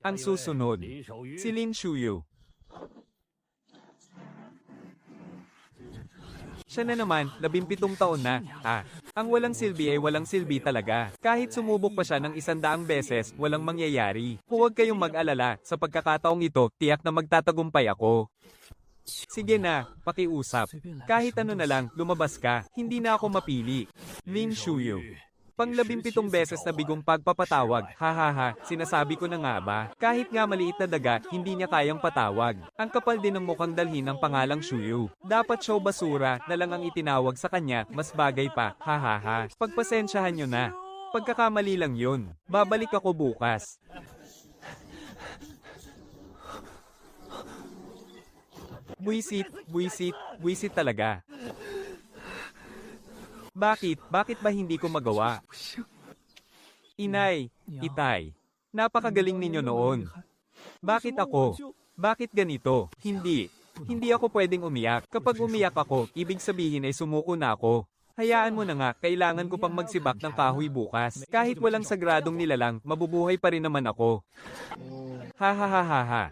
Ang susunod, si Lin Shuyu. Siya na naman, 17 taon na. Ang walang silbi ay walang silbi talaga. Kahit sumubok pa siya ng 100 beses, walang mangyayari. Huwag kayong mag-alala, sa pagkakataong ito, tiyak na magtatagumpay ako. Sige na, pakiusap. Kahit ano na lang, lumabas ka, hindi na ako mapili. Lin Shuyu. Pang 17 beses na bigong pagpapatawag, hahaha, sinasabi ko na nga ba, kahit nga maliit na daga, hindi niya kayang patawag. Ang kapal din ng mukhang dalhin ng pangalang Shuyu. Dapat show basura na lang ang itinawag sa kanya, mas bagay pa, hahaha. Pagpasensyahan nyo na. Pagkakamali lang yun. Babalik ako bukas. Buisit, buisit, buisit talaga. Bakit? Bakit ba hindi ko magawa? Inay, itay. Napakagaling ninyo noon. Bakit ako? Bakit ganito? Hindi. Hindi ako pwedeng umiyak. Kapag umiyak ako, ibig sabihin ay sumuko na ako. Hayaan mo na nga, kailangan ko pang magsibak ng kahoy bukas. Kahit walang sagradong nilalang, mabubuhay pa rin naman ako. Ha ha ha ha ha.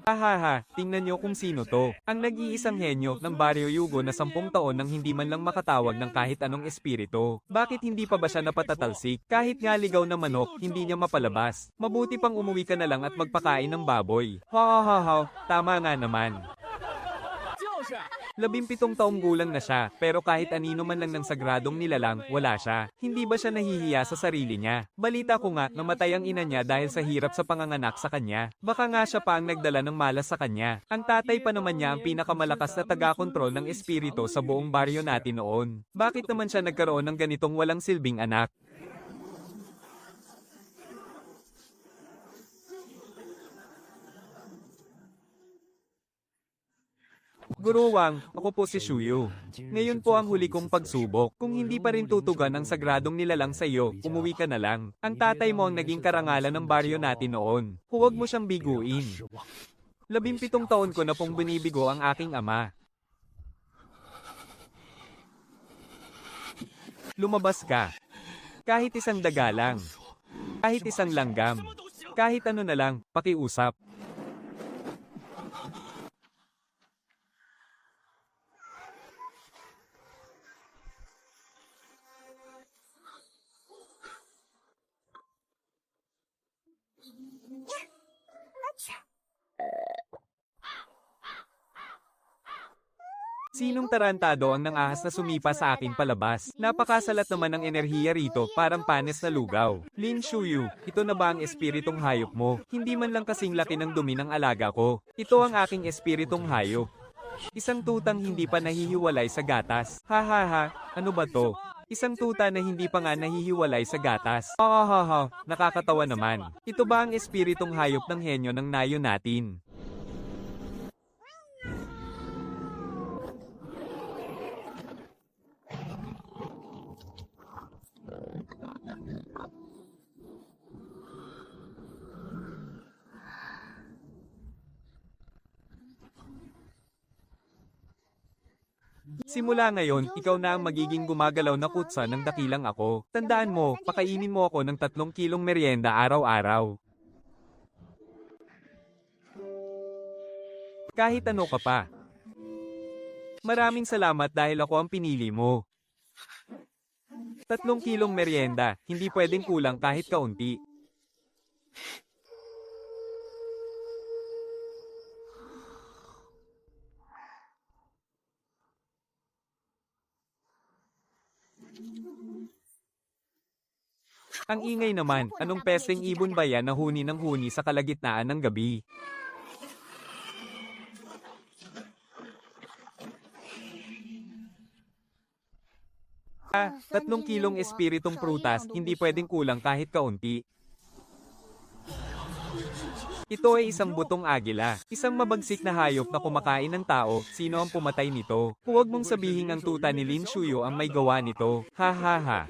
Hahaha, tingnan nyo kung sino to. Ang nag-iisang henyo ng Baryo Yugo na 10 taon nang hindi man lang makatawag ng kahit anong espiritu. Bakit hindi pa ba siya napatatalsik? Kahit nga ligaw na manok, hindi niya mapalabas. Mabuti pang umuwi ka na lang at magpakain ng baboy. Ha ha ha ha, tama nga naman. 17 taong gulang na siya, pero kahit anino man lang ng sagradong nilalang, wala siya. Hindi ba siya nahihiya sa sarili niya? Balita ko nga, namatay ang ina niya dahil sa hirap sa panganganak sa kanya. Baka nga siya pa ang nagdala ng malas sa kanya. Ang tatay pa naman niya ang pinakamalakas na taga-kontrol ng espiritu sa buong baryo natin noon. Bakit naman siya nagkaroon ng ganitong walang silbing anak? Guruwang, ako po si Shuyu. Ngayon po ang huli kong pagsubok. Kung hindi pa rin tutugan ang sagradong nilalang sa iyo, umuwi ka na lang. Ang tatay mo ang naging karangalan ng baryo natin noon. Huwag mo siyang biguin. 17 taon ko na pong binibigo ang aking ama. Lumabas ka. Kahit isang daga lang. Kahit isang langgam. Kahit ano na lang, pakiusap. Sinong tarantado ang nangahas na sumipa sa akin palabas? Napakasalat naman ng enerhiya rito, parang panes na lugaw. Lin Shuyu, ito na ba ang espiritong hayop mo? Hindi man lang kasing laki ng dumi ng alaga ko. Ito ang aking espiritong hayop. Isang tutang hindi pa nahihiwalay sa gatas. Ha ha ha, ano ba to? Isang tuta na hindi pa nga nahihiwalay sa gatas. Ha ha ha ha, nakakatawa naman. Ito ba ang espiritong hayop ng henyo ng nayo natin? Simula ngayon, ikaw na ang magiging gumagalaw na kutsa ng dakilang ako. Tandaan mo, pakainin mo ako ng 3 kilong merienda araw-araw. Kahit ano ka pa. Maraming salamat dahil ako ang pinili mo. 3 kilong merienda, hindi pwedeng kulang kahit kaunti. Ang ingay naman, anong pesteng ibon ba yan na huni ng huni sa kalagitnaan ng gabi? Ah, 3 kilong espiritong prutas, hindi pwedeng kulang kahit kaunti. Ito ay isang butong agila, isang mabagsik na hayop na kumakain ng tao. Sino ang pumatay nito? Huwag mong sabihin ang tuta ni Lin Shuyu ang may gawa nito. Ha ha ha.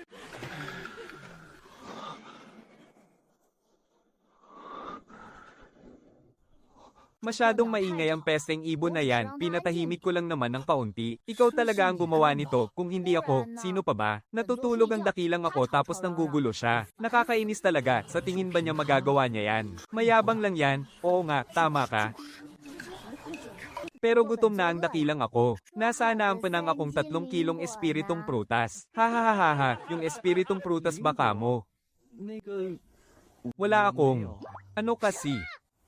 Masyadong maingay ang pesteng ibon na yan, pinatahimik ko lang naman ng kaunti. Ikaw talaga ang gumawa nito, kung hindi ako, sino pa ba? Natutulog ang dakilang ako tapos nanggugulo siya. Nakakainis talaga, sa tingin ba niya magagawa niya yan? Mayabang lang yan, oo nga, tama ka. Pero gutom na ang dakilang ako. Nasaan ang panang akong 3 kilong espiritong prutas? Hahaha, yung espiritong prutas baka mo. Wala akong. Ano kasi?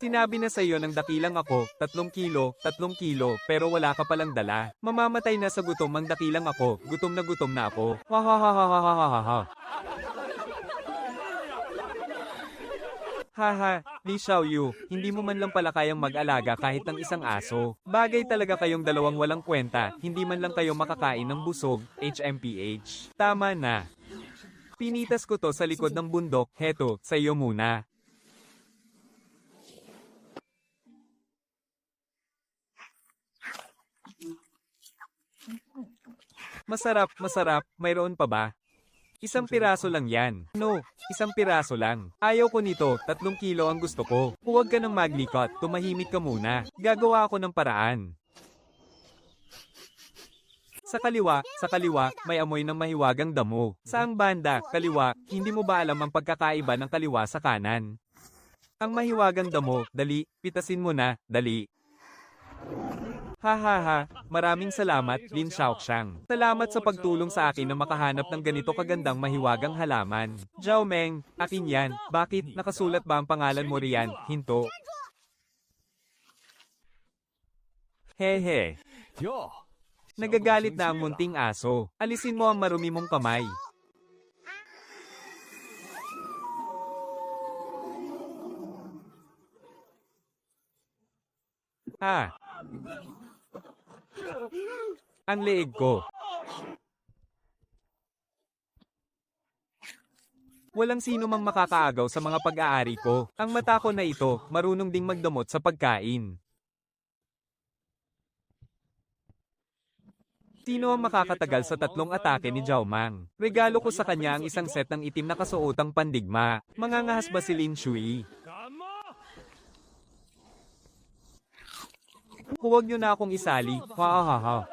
Sinabi na sa iyo ng dakilang ako, 3 kilo, pero wala ka palang dala. Mamamatay na sa gutom ang dakilang ako, gutom na ako. Hahaha. Haha, Li Xiaoyu, hindi mo man lang pala kayang mag-alaga kahit ng isang aso. Bagay talaga kayong dalawang walang kwenta, hindi man lang kayo makakain ng busog, HMPH. Tama na. Pinitas ko to sa likod ng bundok, heto, sa iyo muna. Masarap, mayroon pa ba? Isang piraso lang yan. No, isang piraso lang. Ayaw ko nito, 3 kilo ang gusto ko. Huwag ka nang maglikot, tumahimik ka muna. Gagawa ako ng paraan. Sa kaliwa, may amoy ng mahiwagang damo. Saang banda, kaliwa, hindi mo ba alam ang pagkakaiba ng kaliwa sa kanan? Ang mahiwagang damo, dali, pitasin mo na, dali. Hahaha, maraming salamat, Lin Xiaoxiang. Salamat sa pagtulong sa akin na makahanap ng ganito kagandang mahiwagang halaman. Zhao Meng, akin yan. Bakit? Nakasulat ba ang pangalan mo riyan? Hinto. Hehe. Nagagalit na ang munting aso. Alisin mo ang marumi mong kamay. Ang leeg ko. Walang sino mang makakaagaw sa mga pag-aari ko. Ang mata ko na ito, marunong ding magdamot sa pagkain. Sino ang makakatagal sa 3 atake ni Zhao Mang? Regalo ko sa kanya ang isang set ng itim na kasuotang pandigma. Mangangahas ba si Lin Shui? Huwag niyo na akong isali. Hahaha.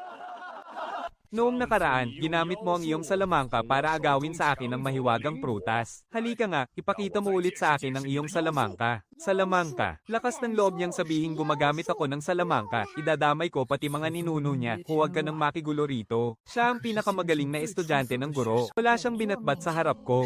Noong nakaraan, ginamit mo ang iyong salamangka para agawin sa akin ang mahiwagang prutas. Halika nga, ipakita mo ulit sa akin ang iyong salamangka. Salamangka. Lakas ng loob niyang sabihin gumagamit ako ng salamangka. Idadamay ko pati mga ninuno niya. Huwag ka nang makigulo rito. Siya ang pinakamagaling na estudyante ng guro. Wala siyang binatbat sa harap ko.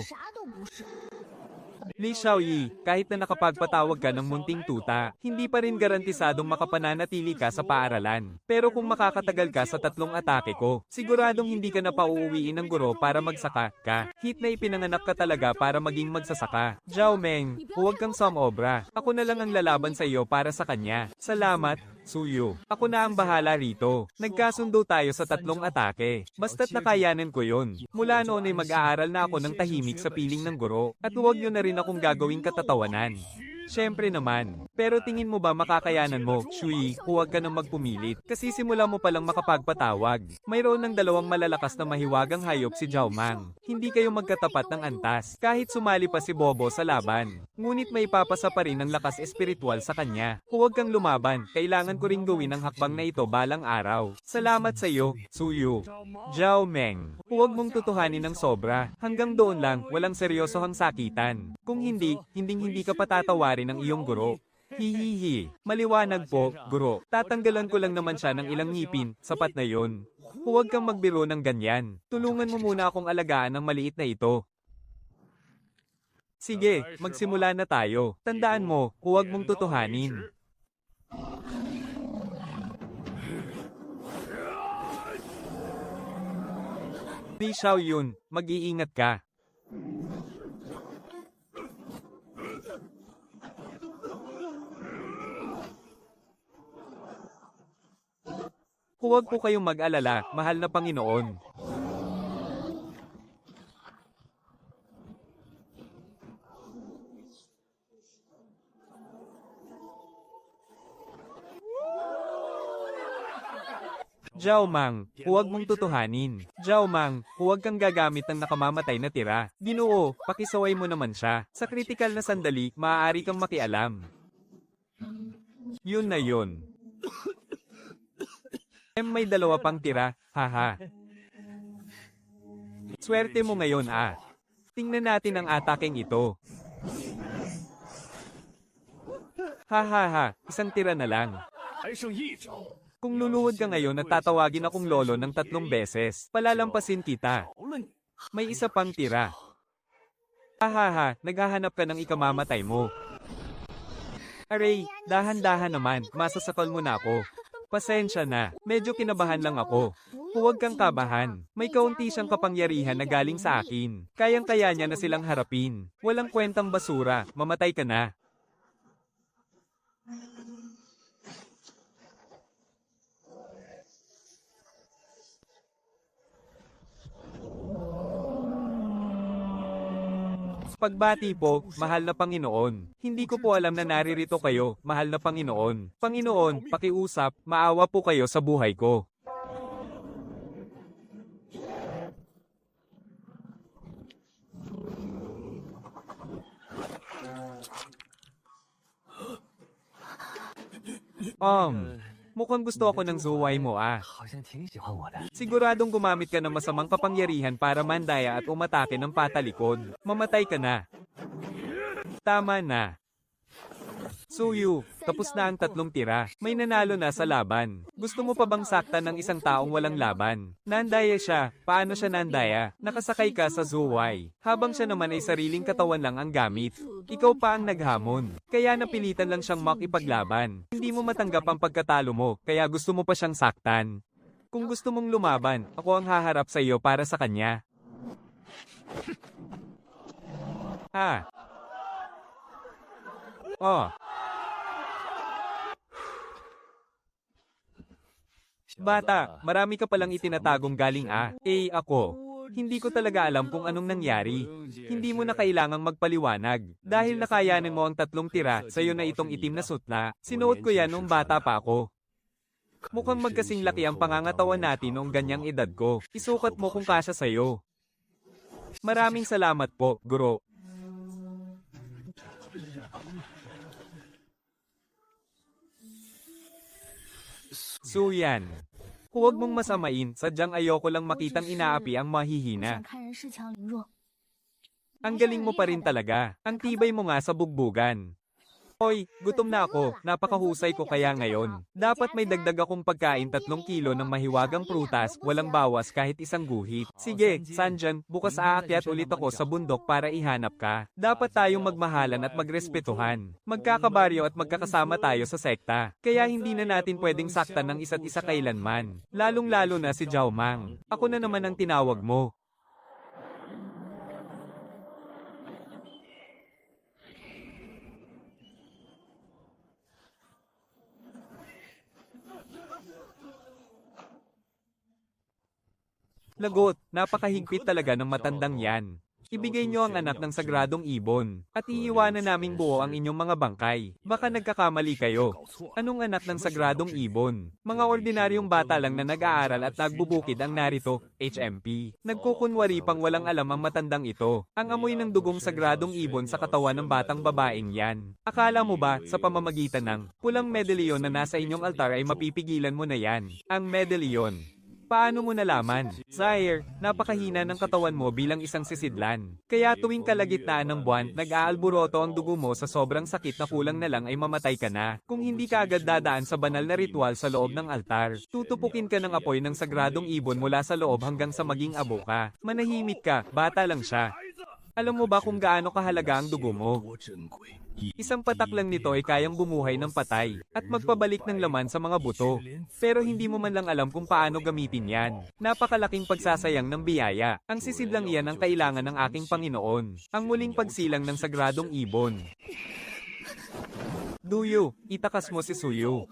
Li Xiaoyi, kahit na nakapagpatawag ka ng munting tuta, hindi pa rin garantisadong makapananatili ka sa paaralan. Pero kung makakatagal ka sa 3 atake ko, siguradong hindi ka na pauuwiin ng guro para magsaka ka. Hit na ipinanganak ka talaga para maging magsasaka. Zhao Meng, huwag kang sumobra. Ako na lang ang lalaban sa iyo para sa kanya. Salamat, Suyo. Ako na ang bahala rito. Nagkasundo tayo sa 3 atake. Basta't nakayanan ko yon. Mula noon ay mag-aaral na ako ng tahimik sa piling ng guro. At huwag nyo na rin akong gagawing katatawanan. Siyempre naman. Pero tingin mo ba makakayanan mo, Shui, huwag ka nang magpumilit. Kasi simula mo palang makapagpatawag. Mayroon ng 2 malalakas na mahiwagang hayop si Zhao Mang. Hindi kayo magkatapat ng antas. Kahit sumali pa si Bobo sa laban. Ngunit may papasa pa rin ang lakas espiritual sa kanya. Huwag kang lumaban. Kailangan ko ring gawin ang hakbang na ito balang araw. Salamat sa iyo, Suyu. Zhao Meng. Huwag mong tutuhanin ng sobra. Hanggang doon lang, walang seryosohang sakitan. Kung hindi ka patatawarin ng iyong guro. Hihihi. Maliwanag po, guro. Tatanggalan ko lang naman siya ng ilang ngipin, sapat na yon. Huwag kang magbiro ng ganyan. Tulungan mo muna akong alagaan ng maliit na ito. Sige, magsimula na tayo. Tandaan mo, huwag mong tutuhanin. Li Xiaoyun, mag-iingat ka. Huwag po kayong mag-alala, mahal na Panginoon. Zhao Mang, huwag mong tutuhanin. Zhao Mang, huwag kang gagamit ng nakamamatay na tira. Ginoo, pakisaway mo naman siya. Sa kritikal na sandali, maaari kang makialam. Yun na yun. May dalawa pang tira, haha. Swerte mo ngayon ah. Tingnan natin ang ataking ito. Hahaha, isang tira na lang. Kung luluhod ka ngayon at tatawagin akong lolo ng 3 beses, palalampasin kita. May isa pang tira. Hahaha, naghahanap ka ng ikamamatay mo. Aray, dahan-dahan naman, masasakal mo na ako. Pasensya na, medyo kinabahan lang ako. Huwag kang kabahan, may kaunti siyang kapangyarihan na galing sa akin. Kayang-kaya niya na silang harapin. Walang kwentang basura, mamatay ka na. Pagbati po, mahal na Panginoon. Hindi ko po alam na naririto kayo, mahal na Panginoon. Panginoon, pakiusap, maawa po kayo sa buhay ko. Mukhang gusto ako ng zuway mo ah. Siguradong gumamit ka ng masamang kapangyarihan para mandaya at umatake ng patalikod. Mamatay ka na. Tama na. Suyu, tapos na ang 3 tira. May nanalo na sa laban. Gusto mo pa bang saktan ng isang taong walang laban? Nandaya siya. Paano siya nandaya? Nakasakay ka sa zuway. Habang siya naman ay sariling katawan lang ang gamit. Ikaw pa ang naghamon. Kaya napilitan lang siyang makipaglaban. Hindi mo matanggap ang pagkatalo mo, kaya gusto mo pa siyang saktan. Kung gusto mong lumaban, ako ang haharap sa iyo para sa kanya. Ha? Oh. Bata, marami ka palang itinatagong galing ah. Ako. Hindi ko talaga alam kung anong nangyari. Hindi mo na kailangang magpaliwanag. Dahil nakayanin mo ang 3 tira, sa'yo na itong itim na sutla. Sinuot ko yan noong bata pa ako. Mukhang magkasing laki ang pangangatawan natin noong ganyang edad ko. Isukat mo kung kasya sa'yo. Maraming salamat po, guro. Suyan. Huwag mong masamain, sadyang ayoko lang makitang inaapi ang mahihina. Ang galing mo pa rin talaga. Ang tibay mo nga sa bugbugan. Hoy, gutom na ako. Napakahusay ko kaya ngayon. Dapat may dagdag akong pagkain 3 kilo ng mahiwagang prutas, walang bawas kahit isang guhit. Sige, Sanjan, bukas aakyat ulit ako sa bundok para ihanap ka. Dapat tayong magmahalan at magrespetuhan. Magkakabaryo at magkakasama tayo sa sekta. Kaya hindi na natin pwedeng saktan ng isa't isa kailanman. Lalong-lalo na si Zhao Mang. Ako na naman ang tinawag mo. Lagot, napakahigpit talaga ng matandang yan. Ibigay nyo ang anak ng sagradong ibon, at iiwanan naming buo ang inyong mga bangkay. Baka nagkakamali kayo. Anong anak ng sagradong ibon? Mga ordinaryong bata lang na nag-aaral at nagbubukid ang narito, HMP. Nagkukunwari pang walang alam ang matandang ito. Ang amoy ng dugong sagradong ibon sa katawan ng batang babaeng yan. Akala mo ba, sa pamamagitan ng pulang medalyon na nasa inyong altar ay mapipigilan mo na yan? Ang medalyon. Paano mo nalaman? Sire, napakahina ng katawan mo bilang isang sisidlan. Kaya tuwing kalagitnaan ng buwan, nag-aalburoto ang dugo mo sa sobrang sakit na kulang na lang ay mamatay ka na. Kung hindi ka agad dadaan sa banal na ritual sa loob ng altar, tutupukin ka ng apoy ng sagradong ibon mula sa loob hanggang sa maging abo ka. Manahimik ka, bata lang siya. Alam mo ba kung gaano kahalaga ang dugo mo? Isang patak lang nito ay kayang bumuhay ng patay at magpabalik ng laman sa mga buto. Pero hindi mo man lang alam kung paano gamitin yan. Napakalaking pagsasayang ng biyaya. Ang sisidlang iyan ang kailangan ng aking Panginoon. Ang muling pagsilang ng sagradong ibon. Duyo, itakas mo si Suyu.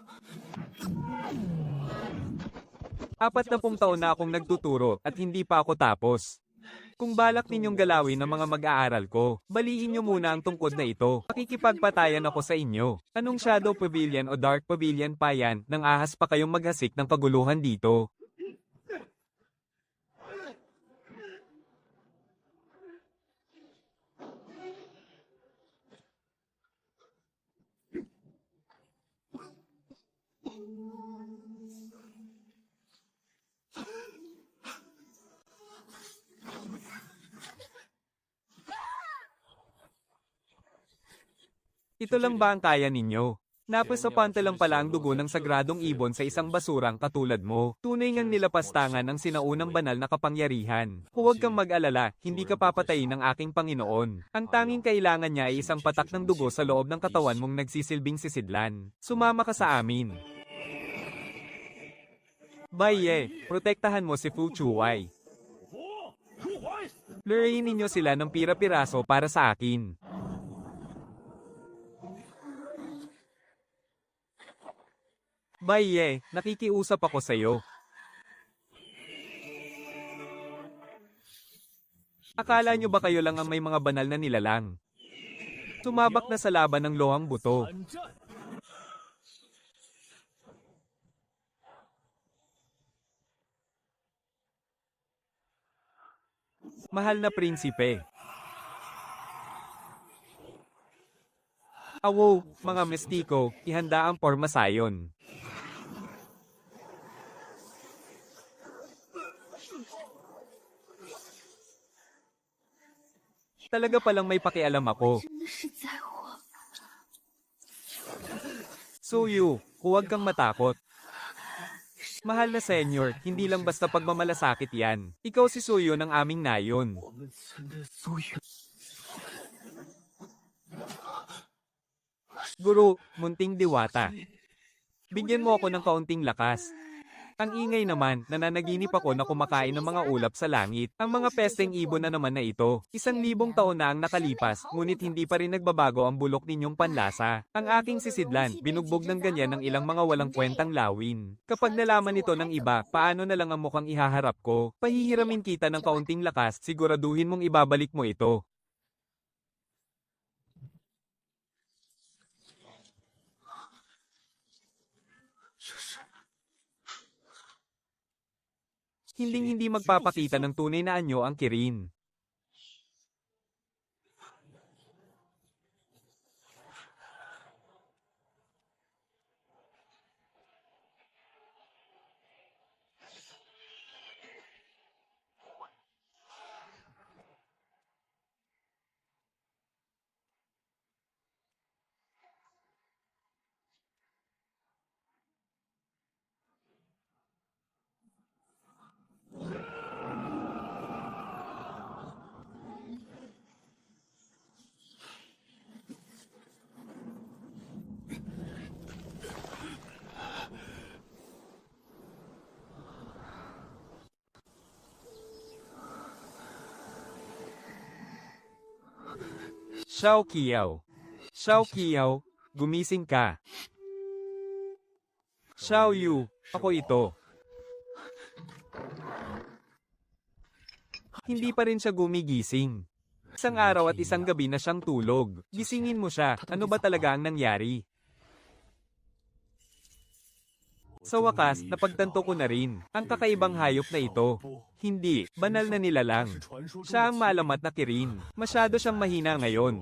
40 taon na akong nagtuturo at hindi pa ako tapos. Kung balak ninyong galawin ang mga mag-aaral ko, baliin nyo muna ang tungkod na ito. Makikipagpatayan ako sa inyo. Anong Shadow Pavilion o Dark Pavilion pa yan, nang ahas pa kayong maghasik ng kaguluhan dito? Ito lang ba ang kaya ninyo? Napasapanta lang pala ang dugo ng sagradong ibon sa isang basurang katulad mo. Tunay ngang nilapastangan ang sinaunang banal na kapangyarihan. Huwag kang mag-alala, hindi ka papatayin ng aking Panginoon. Ang tanging kailangan niya ay isang patak ng dugo sa loob ng katawan mong nagsisilbing sisidlan. Sumama ka sa amin. Baye, protektahan mo si Fu Chuwai. Lurein ninyo sila ng pira-piraso para sa akin. Baye, nakikiusap ako sa'yo. Akala nyo ba kayo lang ang may mga banal na nilalang? Sumabak na sa laban ng lohang buto. Mahal na prinsipe. Awo, mga mestiko, ihanda ang pormasayon. Talaga palang may pakialam ako. Suyu, huwag kang matakot. Mahal na senyor, hindi lang basta pagmamalasakit yan. Ikaw si Suyo ng aming nayon. Guru, munting diwata. Bigyan mo ako ng kaunting lakas. Ang ingay naman, nananaginip ako na kumakain ng mga ulap sa langit. Ang mga pesteng ibon na naman na ito. 1,000 taon na ang nakalipas, ngunit hindi pa rin nagbabago ang bulok ninyong panlasa. Ang aking sisidlan, binugbog ng ganyan ng ilang mga walang kwentang lawin. Kapag nalaman ito ng iba, paano na lang ang mukhang ihaharap ko? Pahihiramin kita ng kaunting lakas, siguraduhin mong ibabalik mo ito. Hinding-hindi magpapakita ng tunay na anyo ang Kirin. Xiao Qiao. Xiao Qiao, gumising ka. Xiao Yu, ako ito. Hindi pa rin siya gumigising. Isang araw at isang gabi na siyang tulog. Gisingin mo siya, ano ba talaga ang nangyari? Sa wakas, napagtanto ko na rin, ang kakaibang hayop na ito. Hindi, banal na nilalang. Siya ang malamat na Kirin. Masyado siyang mahina ngayon.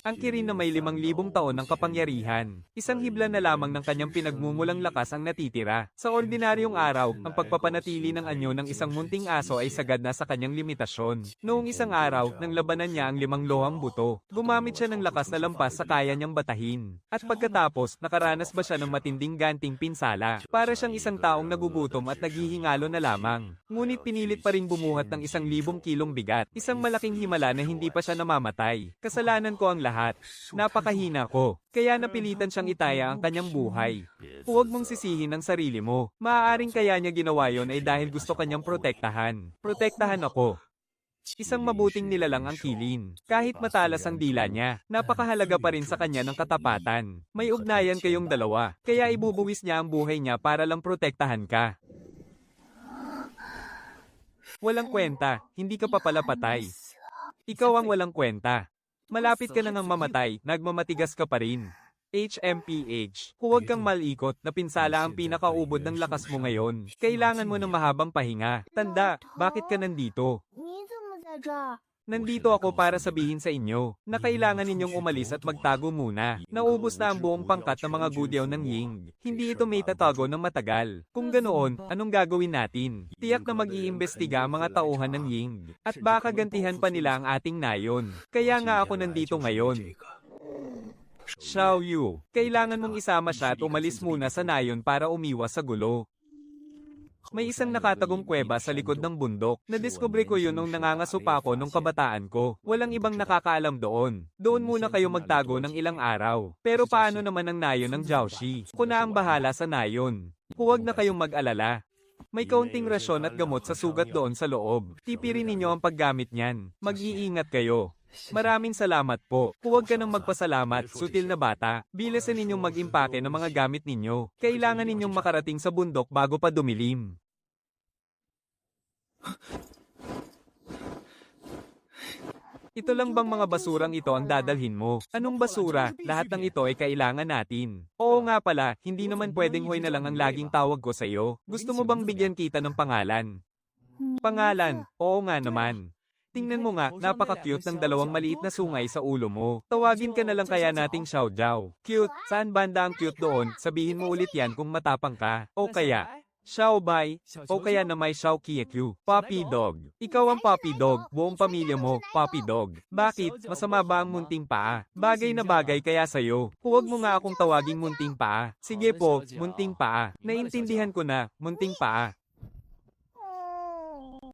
Ang Kirin na may 5,000 taon ng kapangyarihan. Isang hibla na lamang ng kanyang pinagmumulang lakas ang natitira. Sa ordinaryong araw, ang pagpapanatili ng anyo ng isang munting aso ay sagad na sa kanyang limitasyon. Noong isang araw, nang labanan niya ang 5 lohang buto, gumamit siya ng lakas na lampas sa kaya niyang batahin. At pagkatapos, nakaranas ba siya ng matinding ganting pinsala? Para siyang isang taong nagugutom at naghihingalo na lamang. Ngunit pinilit pa rin bumuhat ng 1,000 kilong bigat. Isang malaking himala na hindi pa siya namamatay. Kasalanan ko ang lahat. Napakahina ko. Kaya napilitan siyang itaya ang kanyang buhay. Huwag mong sisihin ang sarili mo. Maaaring kaya niya ginawa yon ay dahil gusto kanyang protektahan. Protektahan ako. Isang mabuting nilalang ang Kilin. Kahit matalas ang dila niya, napakahalaga pa rin sa kanya ng katapatan. May ugnayan kayong dalawa. Kaya ibubuwis niya ang buhay niya para lang protektahan ka. Walang kwenta, hindi ka pa pala patay. Ikaw ang walang kwenta. Malapit ka na ngang mamatay, nagmamatigas ka pa rin. HMPH. Huwag kang malikot na pinsala ang pinakaubod ng lakas mo ngayon. Kailangan mo ng mahabang pahinga. Tanda, bakit ka nandito? Nandito ako para sabihin sa inyo na kailangan ninyong umalis at magtago muna. Naubos na ang buong pangkat ng mga gudyaw ng Ying. Hindi ito may tatago ng matagal. Kung ganoon, anong gagawin natin? Tiyak na mag-iimbestiga ang mga tauhan ng Ying. At baka gantihan pa nila ang ating nayon. Kaya nga ako nandito ngayon. Xiao Yu, kailangan mong isama siya at umalis muna sa nayon para umiwas sa gulo. May isang nakatagong kuweba sa likod ng bundok. Nadiskubre ko yun nung nangangaso pa ako nung kabataan ko. Walang ibang nakakaalam doon. Doon muna kayo magtago ng ilang araw. Pero paano naman ang nayon ng Jiaoxi? Ako na ang bahala sa nayon. Huwag na kayong mag-alala. May kaunting rasyon at gamot sa sugat doon sa loob. Tipirin ninyo ang paggamit niyan. Mag-iingat kayo. Maraming salamat po. Huwag ka nang magpasalamat, sutil na bata. Bilisan ninyong mag-impake ng mga gamit ninyo. Kailangan ninyong makarating sa bundok bago pa dumilim. Ito lang bang mga basurang ito ang dadalhin mo? Anong basura? Lahat ng ito ay kailangan natin. Oo nga pala, hindi naman pwedeng Hoy na lang ang laging tawag ko sa iyo. Gusto mo bang bigyan kita ng pangalan? Pangalan? Oo nga naman. Tingnan mo nga, napaka-cute ng dalawang maliit na sungay sa ulo mo. Tawagin ka na lang kaya nating Xiao Jiao. Cute, saan banda ang cute doon? Sabihin mo ulit yan kung matapang ka. O kaya, Xiao Bai, o kaya na may Xiao Kiekyu, Puppy Dog. Ikaw ang Puppy Dog, buong pamilya mo, Puppy Dog. Bakit? Masama ba ang munting paa? Bagay na bagay kaya sa'yo. Huwag mo nga akong tawaging munting paa. Sige po, munting paa. Naintindihan ko na, munting paa.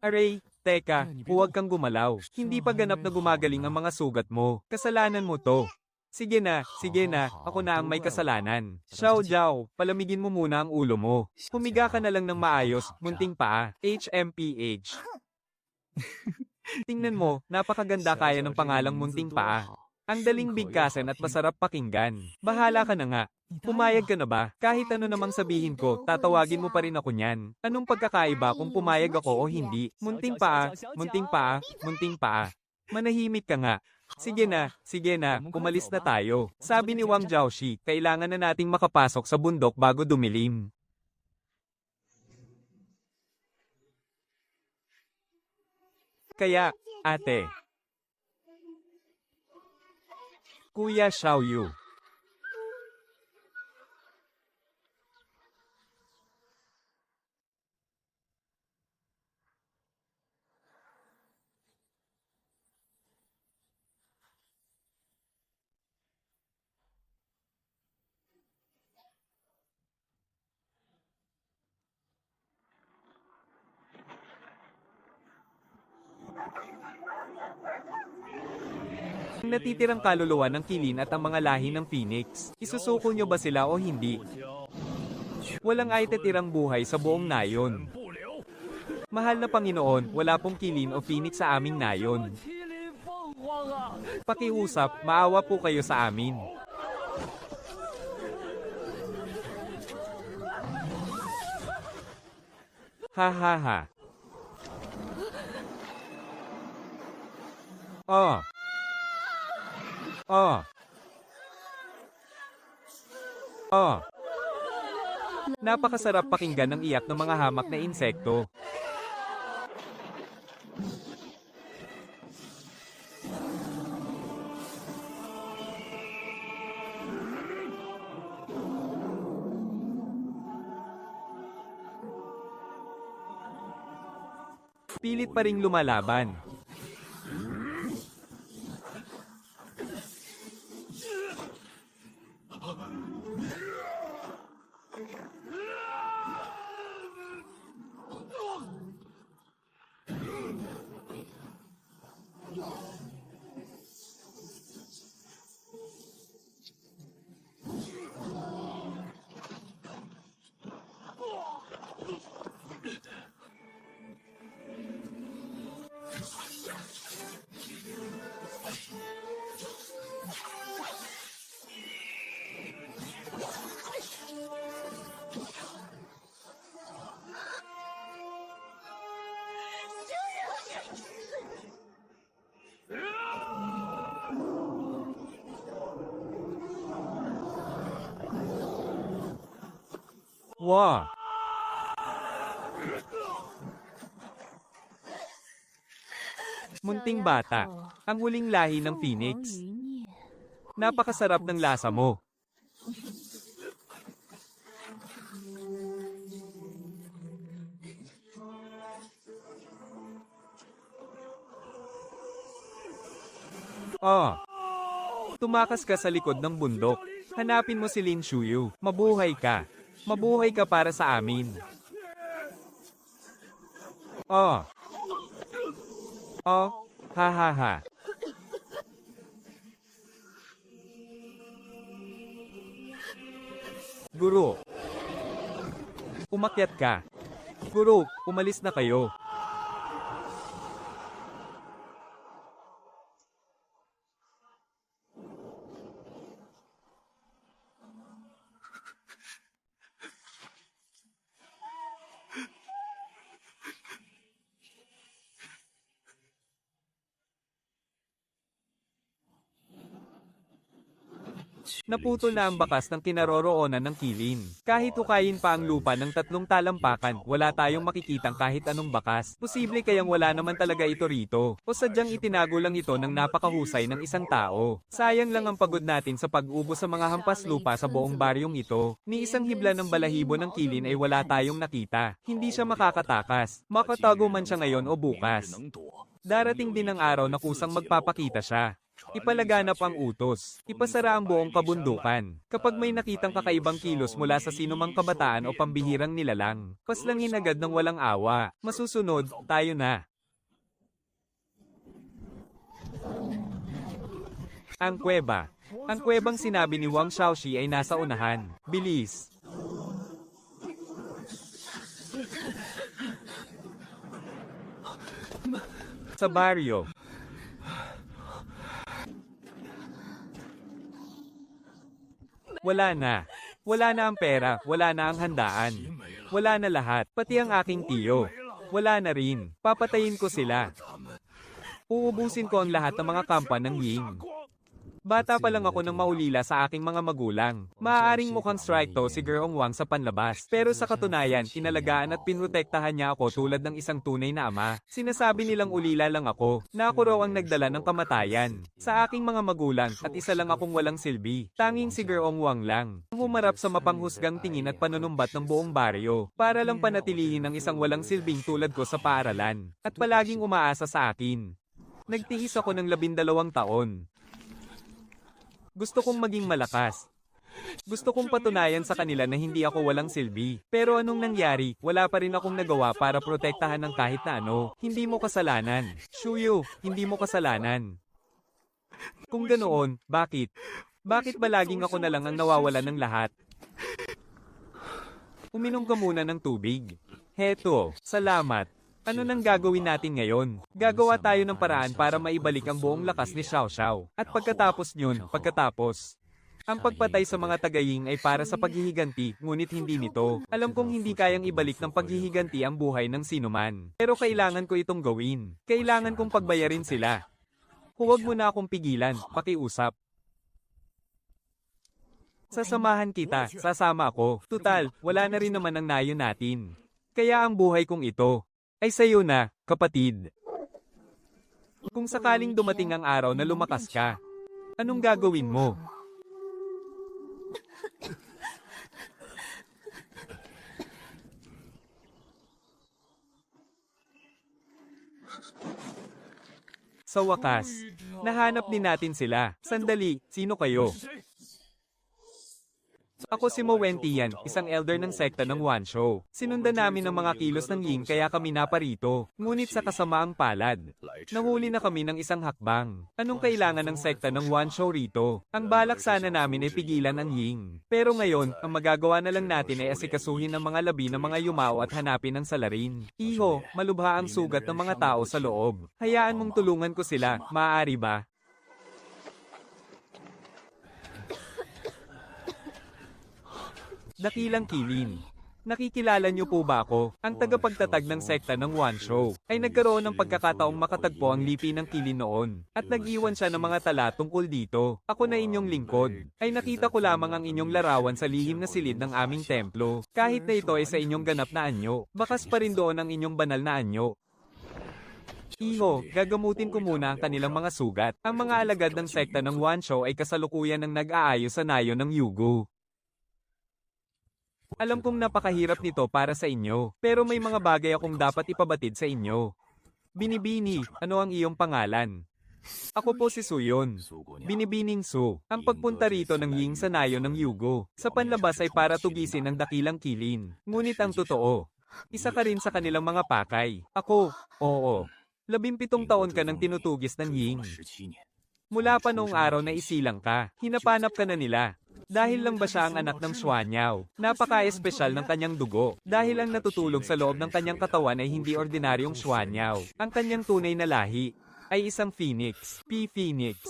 Aray, teka, huwag kang gumalaw. Hindi pa ganap na gumagaling ang mga sugat mo. Kasalanan mo to. Sige na, ako na ang may kasalanan. Xiao Jiao, palamigin mo muna ang ulo mo. Humiga ka na lang ng maayos, munting paa. HMPH. Tingnan mo, napakaganda kaya ng pangalang munting paa. Ang daling bigkasan at masarap pakinggan. Bahala ka na nga. Pumayag ka na ba? Kahit ano namang sabihin ko, tatawagin mo pa rin ako niyan. Anong pagkakaiba kung pumayag ako o hindi? Munting paa, munting paa, munting paa. Manahimik ka nga. Sige na, umalis na tayo. Sabi ni Wang Jiaoxi, kailangan na nating makapasok sa bundok bago dumilim. Kaya, ate. Kuya Xiao Yu. Ang natitirang kaluluwa ng Kilin at ang mga lahi ng Phoenix, isusuko nyo ba sila o hindi? Walang ay titirang buhay sa buong nayon. Mahal na Panginoon, wala pong Kilin o Phoenix sa aming nayon. Pakiusap, maawa po kayo sa amin. Ha ha ha. Oh. Oh. Oh. Napakasarap pakinggan ng iyak ng mga hamak na insekto. Pilit pa ring lumalaban. Wow! Munting bata, ang huling lahi ng Phoenix. Napakasarap ng lasa mo. Oh! Tumakas ka sa likod ng bundok. Hanapin mo si Lin Shuyu. Mabuhay ka. Mabuhay ka para sa amin. Oh. Oh. Ha ha ha. Guro. Umakyat ka. Guro, umalis na kayo. Naputol na ang bakas ng kinaroroonan ng kilin. Kahit hukayin pa ang lupa ng 3 talampakan, wala tayong makikitang kahit anong bakas. Posible kayang wala naman talaga ito rito. O sadyang itinago lang ito ng napakahusay ng isang tao. Sayang lang ang pagod natin sa pag-ubo sa mga hampas lupa sa buong baryong ito. Ni isang hibla ng balahibo ng kilin ay wala tayong nakita. Hindi siya makakatakas. Makatago man siya ngayon o bukas. Darating din ang araw na kusang magpapakita siya. Ipalaganap ang utos. Ipasara ang buong kabundukan. Kapag may nakitang kakaibang kilos mula sa sinumang kabataan o pambihirang nilalang, paslangin agad ng walang awa. Masusunod, tayo na. Ang kuweba. Ang kuwebang sinabi ni Wang Xiaoxi ay nasa unahan. Bilis. Sa baryo. Wala na. Wala na ang pera, wala na ang handaan. Wala na lahat, pati ang aking tiyo. Wala na rin. Papatayin ko sila. Uubusin ko ang lahat ng mga kampa ng Ying. Bata pa lang ako nang maulila sa aking mga magulang. Maaaring mukhang strike to si Gerong Wang sa panlabas. Pero sa katunayan, inalagaan at pinrotektahan niya ako tulad ng isang tunay na ama. Sinasabi nilang ulila lang ako, na ako raw ang nagdala ng kamatayan. Sa aking mga magulang, at isa lang akong walang silbi. Tanging si Gerong Wang lang. Humarap sa mapanghusgang tingin at panunumbat ng buong baryo. Para lang panatilihin ang isang walang silbing tulad ko sa paaralan. At palaging umaasa sa akin. Nagtihis ako ng 12 taon. Gusto kong maging malakas. Gusto kong patunayan sa kanila na hindi ako walang silbi. Pero anong nangyari? Wala pa rin akong nagawa para protektahan ng kahit na ano. Hindi mo kasalanan. Shuyu, hindi mo kasalanan. Kung ganoon, bakit? Bakit ba laging ako na lang ang nawawalan ng lahat? Uminom ka muna ng tubig. Heto, salamat. Ano nang gagawin natin ngayon? Gagawa tayo ng paraan para maibalik ang buong lakas ni Xiao Xiao. At pagkatapos ang pagpatay sa mga tagaying ay para sa paghihiganti, ngunit hindi nito. Alam kong hindi kayang ibalik ng paghihiganti ang buhay ng sinuman. Pero kailangan ko itong gawin. Kailangan kong pagbayarin sila. Huwag mo na akong pigilan, pakiusap. Sasamahan kita, sasama ako. Tutal, wala na rin naman ang nayo natin. Kaya ang buhay kong ito ay sa'yo na, kapatid. Kung sakaling dumating ang araw na lumakas ka, anong gagawin mo? Sa wakas, nahanap din natin sila. Sandali, sino kayo? Ako si Mo Wentian, isang elder ng sekta ng Wanshou. Sinundan namin ang mga kilos ng Ying kaya kami naparito. Ngunit sa kasamaang palad, nahuli na kami ng isang hakbang. Anong kailangan ng sekta ng Wanshou rito? Ang balak sana namin ay pigilan ang Ying. Pero ngayon, ang magagawa na lang natin ay asikasuhin ang mga labi ng mga yumao at hanapin ang salarin. Iho, malubha ang sugat ng mga tao sa loob. Hayaan mong tulungan ko sila, maaari ba? Dakilang kilin. Nakikilala niyo po ba ako? Ang tagapagtatag ng sekta ng Wanshou ay nagkaroon ng pagkakataong makatagpo ang lipi ng kilin noon at nag-iwan siya ng mga tala tungkol dito. Ako na inyong lingkod ay nakita ko lamang ang inyong larawan sa lihim na silid ng aming templo. Kahit na ito ay sa inyong ganap na anyo, bakas pa rin doon ang inyong banal na anyo. Iho, gagamutin ko muna ang kanilang mga sugat. Ang mga alagad ng sekta ng Wanshou ay kasalukuyan ng nag-aayos sa nayo ng Yugo. Alam kong napakahirap nito para sa inyo, pero may mga bagay akong dapat ipabatid sa inyo. Binibini, ano ang iyong pangalan? Ako po si Suyon. Binibining Su. Ang pagpunta rito ng Ying sa nayo ng Yugo. Sa panlabas ay para tugisin ang dakilang kilin. Ngunit ang totoo, isa ka rin sa kanilang mga pakay. Ako, oo. 17 taon ka nang tinutugis ng Ying. Mula pa noong araw na isilang ka, hinapanap ka na nila. Dahil lang ba siya ang anak ng Xuanyao? Napaka-espesyal ng kanyang dugo. Dahil ang natutulog sa loob ng kanyang katawan ay hindi ordinaryong Xuanyao. Ang kanyang tunay na lahi ay isang Phoenix, P-Phoenix.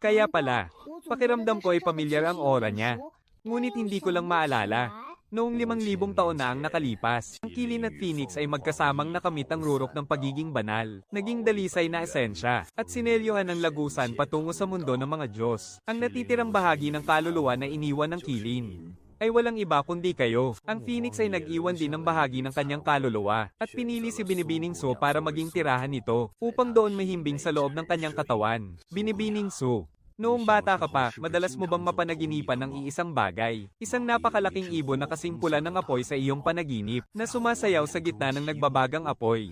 Kaya pala, pakiramdam ko ay pamilyar ang aura niya. Ngunit hindi ko lang maalala. Noong 5,000 taon na ang nakalipas, ang kilin at Phoenix ay magkasamang nakamit ang rurok ng pagiging banal, naging dalisay na esensya, at sinelyohan ng lagusan patungo sa mundo ng mga Diyos. Ang natitirang bahagi ng kaluluwa na iniwan ng kilin ay walang iba kundi kayo. Ang Phoenix ay nag-iwan din ng bahagi ng kanyang kaluluwa, at pinili si Binibining Su para maging tirahan nito, upang doon mahimbing sa loob ng kanyang katawan. Binibining Su. Noong bata ka pa, madalas mo bang mapanaginipan ng iisang bagay? Isang napakalaking ibon na kasing pula ng apoy sa iyong panaginip, na sumasayaw sa gitna ng nagbabagang apoy.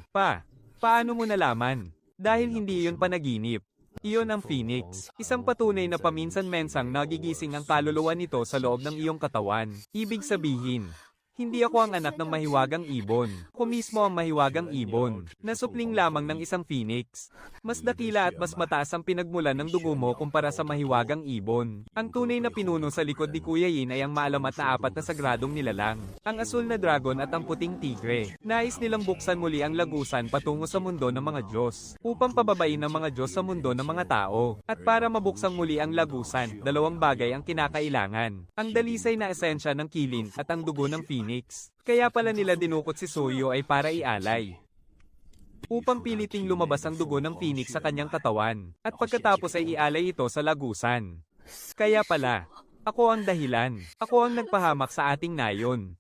Paano mo nalaman? Dahil hindi iyon panaginip. Iyon ang Phoenix, isang patunay na paminsan-mensang nagigising ang kaluluwa nito sa loob ng iyong katawan. Ibig sabihin, hindi ako ang anak ng mahiwagang ibon. Ako mismo ang mahiwagang ibon, na supling lamang ng isang Phoenix. Mas dakila at mas mataas ang pinagmulan ng dugo mo kumpara sa mahiwagang ibon. Ang tunay na pinuno sa likod ni Kuya Yin ay ang maalamat na 4 na sagradong nilalang. Ang asul na dragon at ang puting tigre. Nais nilang buksan muli ang lagusan patungo sa mundo ng mga Diyos, upang pababain ng mga Diyos sa mundo ng mga tao. At para mabuksang muli ang lagusan, 2 bagay ang kinakailangan. Ang dalisay na esensya ng kilin at ang dugo ng Phoenix. Kaya pala nila dinukot si Suyo ay para ialay, upang piliting lumabas ang dugo ng Phoenix sa kanyang katawan, at pagkatapos ay ialay ito sa lagusan. Kaya pala, ako ang dahilan. Ako ang nagpahamak sa ating nayon.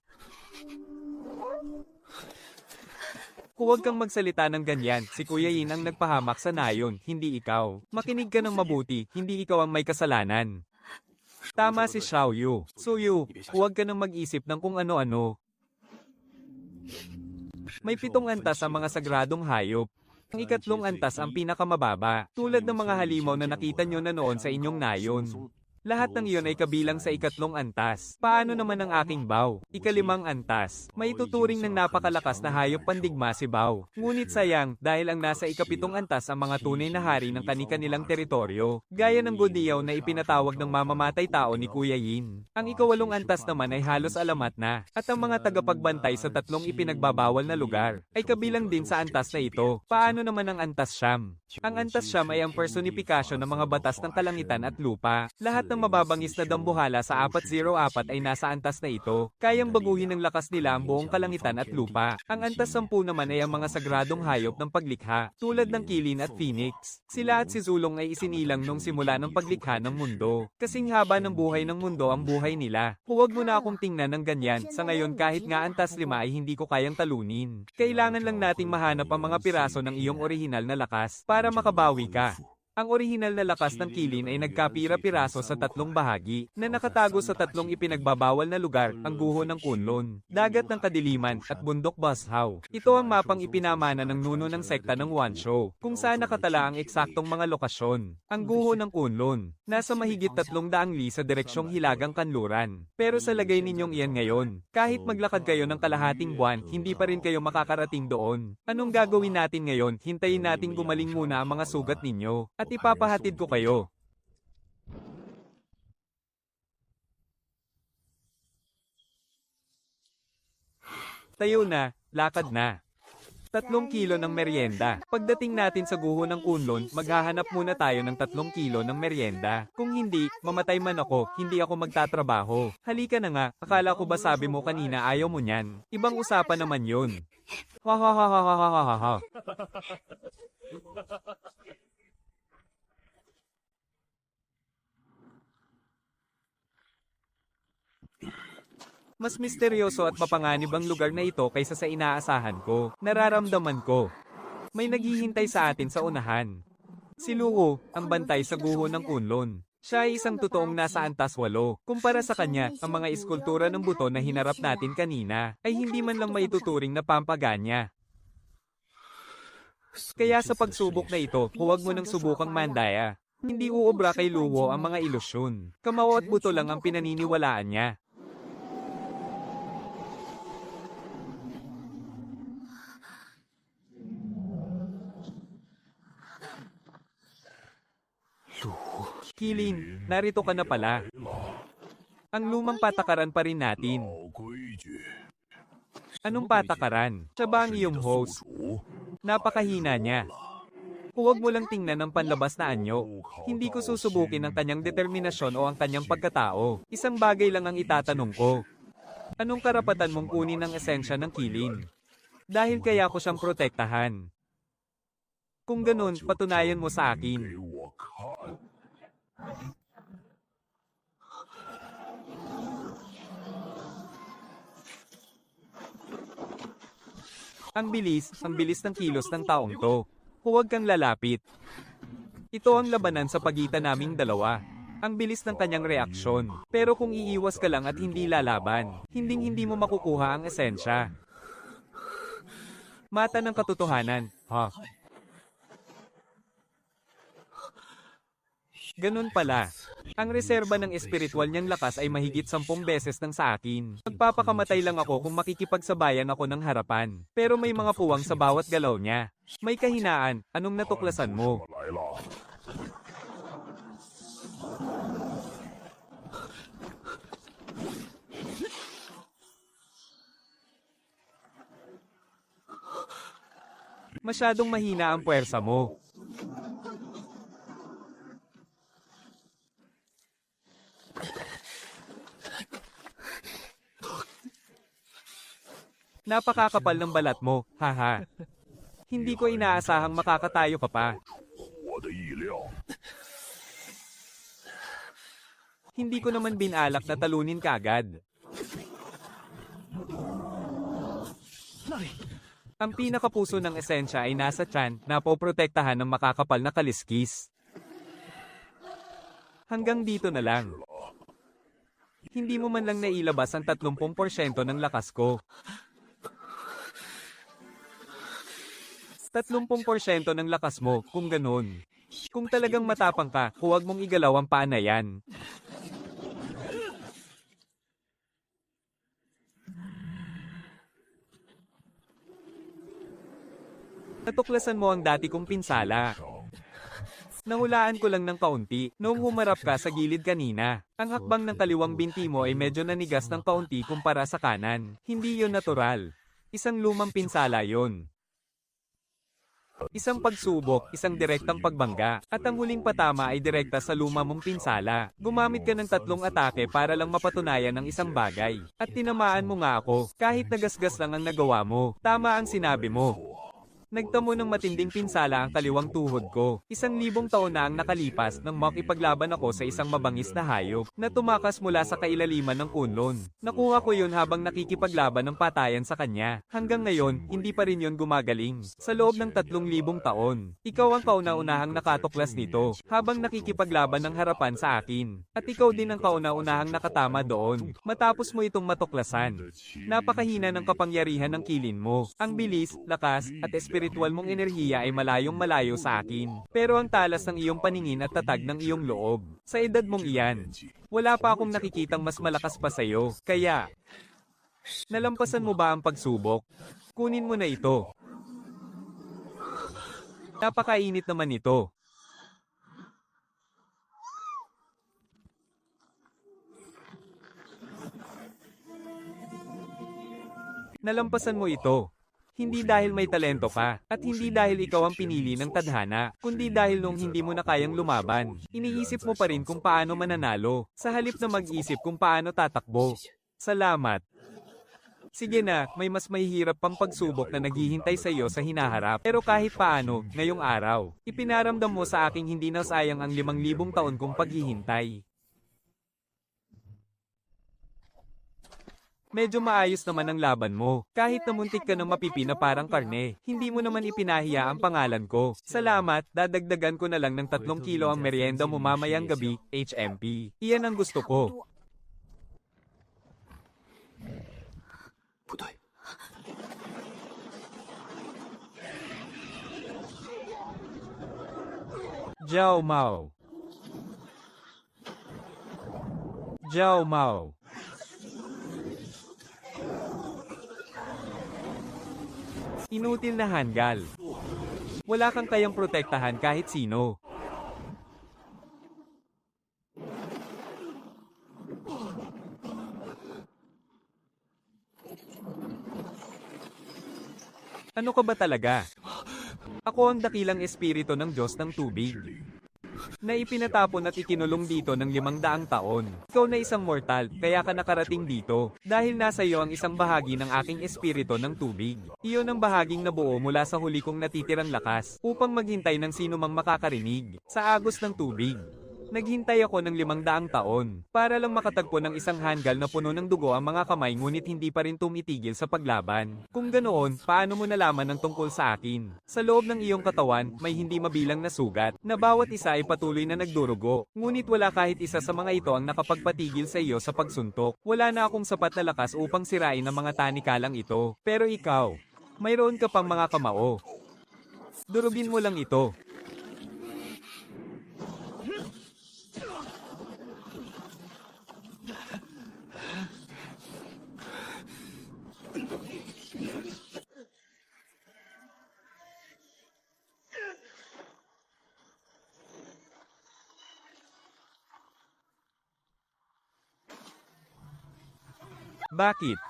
Huwag kang magsalita ng ganyan, si Kuya Yin ang nagpahamak sa nayon, hindi ikaw. Makinig ka ng mabuti, hindi ikaw ang may kasalanan. Tama si Xiaoyu. Suyu, huwag ka nang mag-isip ng kung ano-ano. May 7 antas ang mga sagradong hayop. Ang ikatlong antas ang pinakamababa, tulad ng mga halimaw na nakita nyo na noon sa inyong nayon. Lahat ng iyon ay kabilang sa ikatlong antas. Paano naman ang aking Bao? Ikalimang antas. May tuturing ng napakalakas na hayop pandigma si Bao. Ngunit sayang, dahil ang nasa ikapitong antas ang mga tunay na hari ng kani-kanilang teritoryo, gaya ng Godiyaw na ipinatawag ng mamamatay tao ni Kuya Yin. Ang ikawalong antas naman ay halos alamat na, at ang mga tagapagbantay sa 3 ipinagbabawal na lugar ay kabilang din sa antas na ito. Paano naman ang antas siyam? Ang antas siyam ay ang personifikasyon ng mga batas ng kalangitan at lupa. Lahat ng mababangis na dambuhala sa 404 ay nasa antas na ito. Kayang baguhin ng lakas nila ang buong kalangitan at lupa. Ang antas 10 naman ay ang mga sagradong hayop ng paglikha, tulad ng kilin at phoenix. Sila at si Zulong ay isinilang nung simula ng paglikha ng mundo. Kasing haba ng buhay ng mundo ang buhay nila. Huwag mo na akong tingnan ng ganyan. Sa ngayon kahit nga antas 5 ay hindi ko kayang talunin. Kailangan lang nating mahanap ang mga piraso ng iyong orihinal na lakas para makabawi ka. Ang orihinal na lakas ng kilin ay nagkapira-piraso sa 3 bahagi, na nakatago sa 3 ipinagbabawal na lugar, ang guho ng Kunlun, dagat ng kadiliman, at bundok Bashaw. Ito ang mapang ipinamana ng nuno ng sekta ng Wansho, kung saan nakatala ang eksaktong mga lokasyon. Ang guho ng Kunlun, nasa mahigit 300 li sa direksyong Hilagang Kanluran. Pero sa lagay ninyong iyan ngayon, kahit maglakad kayo ng kalahating buwan, hindi pa rin kayo makakarating doon. Anong gagawin natin ngayon? Hintayin natin gumaling muna ang mga sugat ninyo, at ipapahatid ko kayo. Tayo na, lakad na. 3 kilo ng merienda. Pagdating natin sa guho ng Kunlun, maghahanap muna tayo ng 3 kilo ng merienda. Kung hindi, mamatay man ako, hindi ako magtatrabaho. Halika na nga, akala ko ba sabi mo kanina ayaw mo niyan? Ibang usapan naman yun. Ha ha ha ha ha ha ha ha. Mas misteryoso at mapanganib ang lugar na ito kaysa sa inaasahan ko. Nararamdaman ko. May naghihintay sa atin sa unahan. Si Luo, ang bantay sa guho ng Kunlun. Siya ay isang totoong nasa antas 8. Kumpara sa kanya, ang mga iskultura ng buto na hinarap natin kanina, ay hindi man lang maituturing na pampaganya. Kaya sa pagsubok na ito, huwag mo nang subukang mandaya. Hindi uobra kay Luwo ang mga ilusyon. Kamao at buto lang ang pinaniniwalaan niya. Kilin, narito ka na pala. Ang lumang patakaran pa rin natin. Anong patakaran? Siya ba ang iyong host? Napakahina niya. Huwag mo lang tingnan ang panlabas na anyo. Hindi ko susubukin ang kanyang determinasyon o ang kanyang pagkatao. Isang bagay lang ang itatanong ko. Anong karapatan mong kunin ang esensya ng Kilin? Dahil kaya ko siyang protektahan. Kung ganun, patunayan mo sa akin. Ang bilis ng kilos ng taong to. Huwag kang lalapit. Ito ang labanan sa pagitan naming dalawa. Ang bilis ng kanyang reaksyon. Pero kung iiwas ka lang at hindi lalaban, hindi mo makukuha ang esensya. Mata ng katotohanan, ha? Ganun pala. Ang reserba ng espiritual niyang lakas ay mahigit 10 beses ng sa akin. Magpapakamatay lang ako kung makikipagsabayan ako ng harapan. Pero may mga puwang sa bawat galaw niya. May kahinaan, anong natuklasan mo? Masyadong mahina ang puwersa mo. Napakakapal ng balat mo, haha. Hindi ko inaasahang makakatayo ka pa. Hindi ko naman binalak na talunin ka agad. Ang pinakapuso ng esensya ay nasa tiyan, napoprotektahan ng makakapal na kaliskis. Hanggang dito na lang. Hindi mo man lang nailabas ang 30% ng lakas ko. 30% ng lakas mo, kung ganun. Kung talagang matapang ka, huwag mong igalaw ang paa na yan. Natuklasan mo ang dati kong pinsala. Nahulaan ko lang ng kaunti, noong humarap ka sa gilid kanina. Ang hakbang ng kaliwang binti mo ay medyo nanigas ng kaunti kumpara sa kanan. Hindi yon natural. Isang lumang pinsala yon. Isang pagsubok, isang direktang pagbangga, at ang huling patama ay direkta sa luma mong pinsala. Gumamit ka ng 3 atake para lang mapatunayan ang isang bagay. At tinamaan mo nga ako, kahit nagasgas lang ang nagawa mo. Tama ang sinabi mo. Nagtamo ng matinding pinsala ang kaliwang tuhod ko. 1,000 taon na ang nakalipas nang makipaglaban ako sa isang mabangis na hayop na tumakas mula sa kailaliman ng kunlon. Nakuha ko yun habang nakikipaglaban ng patayan sa kanya. Hanggang ngayon, hindi pa rin yun gumagaling. Sa loob ng 3,000 taon, ikaw ang kauna-unahang nakatuklas nito habang nakikipaglaban ng harapan sa akin. At ikaw din ang kauna-unahang nakatama doon. Matapos mo itong matuklasan. Napakahina ng kapangyarihan ng kilin mo. Ang bilis, lakas, at espiritual mong enerhiya ay malayong-malayo sa akin. Pero ang talas ng iyong paningin at tatag ng iyong loob. Sa edad mong iyan, wala pa akong nakikitang mas malakas pa sa'yo. Kaya, nalampasan mo ba ang pagsubok? Kunin mo na ito. Napakainit naman ito. Nalampasan mo ito. Hindi dahil may talento ka, at hindi dahil ikaw ang pinili ng tadhana, kundi dahil nung hindi mo na kayang lumaban, iniisip mo pa rin kung paano mananalo, sa halip na mag-isip kung paano tatakbo. Salamat. Sige na, may mas mahihirap pang pagsubok na naghihintay sa iyo sa hinaharap. Pero kahit paano, ngayong araw, ipinaramdam mo sa aking hindi na sayang ang 5,000 taon kong paghihintay. Medyo maayos naman ang laban mo. Kahit namuntik ka ng mapipi na parang karne, hindi mo naman ipinahiya ang pangalan ko. Salamat, dadagdagan ko na lang ng 3 kilo ang merienda mo mamayang gabi, HMP. Iyan ang gusto ko. 不对， Jiao Mao. Jiao Mao. Inutil na hanggal. Wala kang kayang protektahan kahit sino. Ano ka ba talaga? Ako ang dakilang espiritu ng Diyos ng tubig, na ipinatapon at ikinulong dito ng 500 taon. Ikaw na isang mortal, kaya ka nakarating dito. Dahil nasa iyo ang isang bahagi ng aking espiritu ng tubig. Iyon ang bahaging nabuo mula sa huli kong natitirang lakas, upang maghintay ng sino mang makakarinig, sa agos ng tubig. Naghintay ako ng 500 taon, para lang makatagpo ng isang hanggal na puno ng dugo ang mga kamay ngunit hindi pa rin tumitigil sa paglaban. Kung ganoon, paano mo nalaman ang tungkol sa akin? Sa loob ng iyong katawan, may hindi mabilang na sugat, na bawat isa ay patuloy na nagdurugo. Ngunit wala kahit isa sa mga ito ang nakapagpatigil sa iyo sa pagsuntok. Wala na akong sapat na lakas upang sirain ang mga tanikalang ito. Pero ikaw, mayroon ka pang mga kamao. Durugin mo lang ito. Bakit?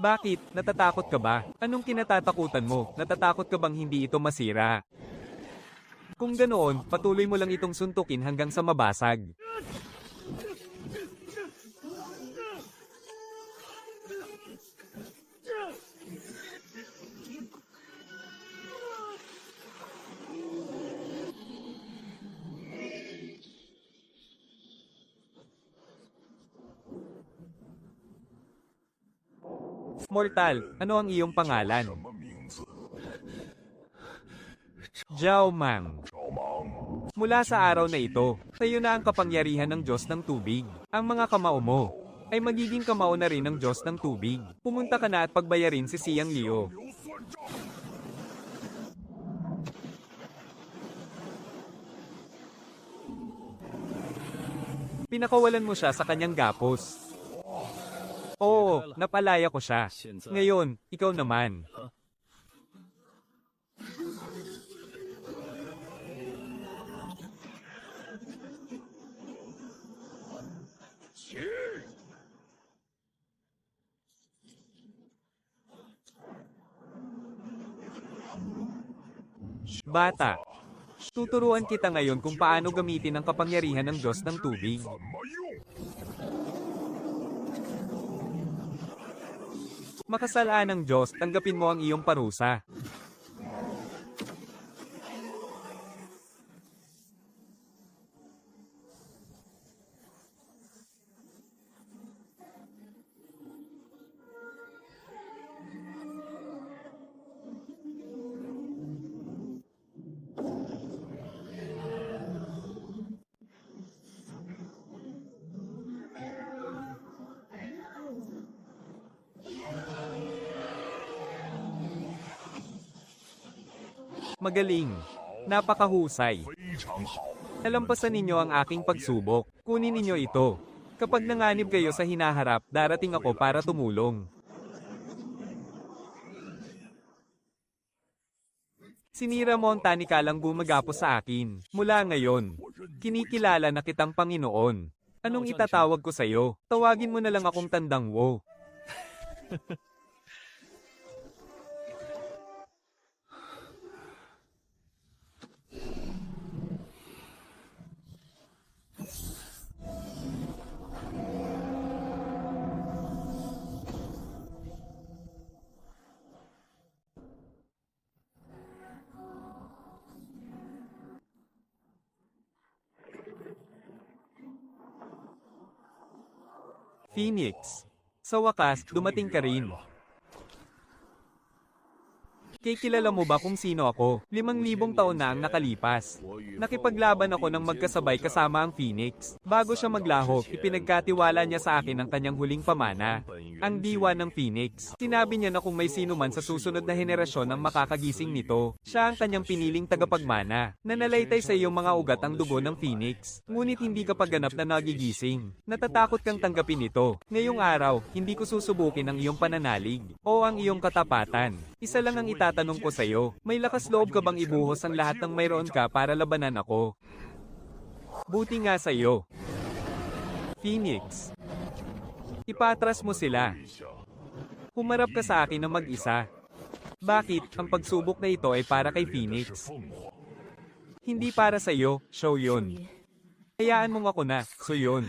Bakit? Natatakot ka ba? Anong kinatatakutan mo? Natatakot ka bang hindi ito masira? Kung ganoon, patuloy mo lang itong suntukin hanggang sa mabasag. Mortal, ano ang iyong pangalan? Jiao Mang. Mula sa araw na ito, tayo na ang kapangyarihan ng Diyos ng tubig. Ang mga kamao mo ay magiging kamao na rin ng Diyos ng tubig. Pumunta ka na at pagbayarin si Siang Liu. Pinakawalan mo siya sa kanyang gapos. Oo, napalaya ko siya. Ngayon, ikaw naman. Bata, tuturuan kita ngayon kung paano gamitin ang kapangyarihan ng Diyos ng tubig. Makasalaan ng Diyos, tanggapin mo ang iyong parusa. Magaling. Napakahusay. Nalampasan ninyo ang aking pagsubok. Kunin ninyo ito. Kapag nanganib kayo sa hinaharap, darating ako para tumulong. Sinira mo ang tanikalang gumagapos sa akin. Mula ngayon, kinikilala na kitang Panginoon. Anong itatawag ko sa'yo? Tawagin mo na lang akong Tandang Wo. Phoenix. Sa wakas, dumating ka rin. Kilala mo ba kung sino ako? 5,000 taon na ang nakalipas. Nakipaglaban ako ng magkasabay kasama ang Phoenix. Bago siya maglaho, ipinagkatiwala niya sa akin ang kanyang huling pamana. Ang diwa ng Phoenix. Sinabi niya na kung may sino man sa susunod na henerasyon ang makakagising nito, siya ang kanyang piniling tagapagmana. Nanalaitay sa iyong mga ugat ang dugo ng Phoenix. Ngunit hindi ka paganap na nagigising. Natatakot kang tanggapin ito. Ngayong araw, hindi ko susubukin ang iyong pananalig o ang iyong katapatan. Isa lang ang itatanong ko sa iyo. May lakas loob ka bang ibuhos ang lahat ng mayroon ka para labanan ako? Buti nga sa iyo, Phoenix. Ipatras mo sila. Humarap ka sa akin ng mag-isa. Bakit ang pagsubok na ito ay para kay Phoenix? Hindi para sa iyo, show yun. Hayaan mong ako na, so yun.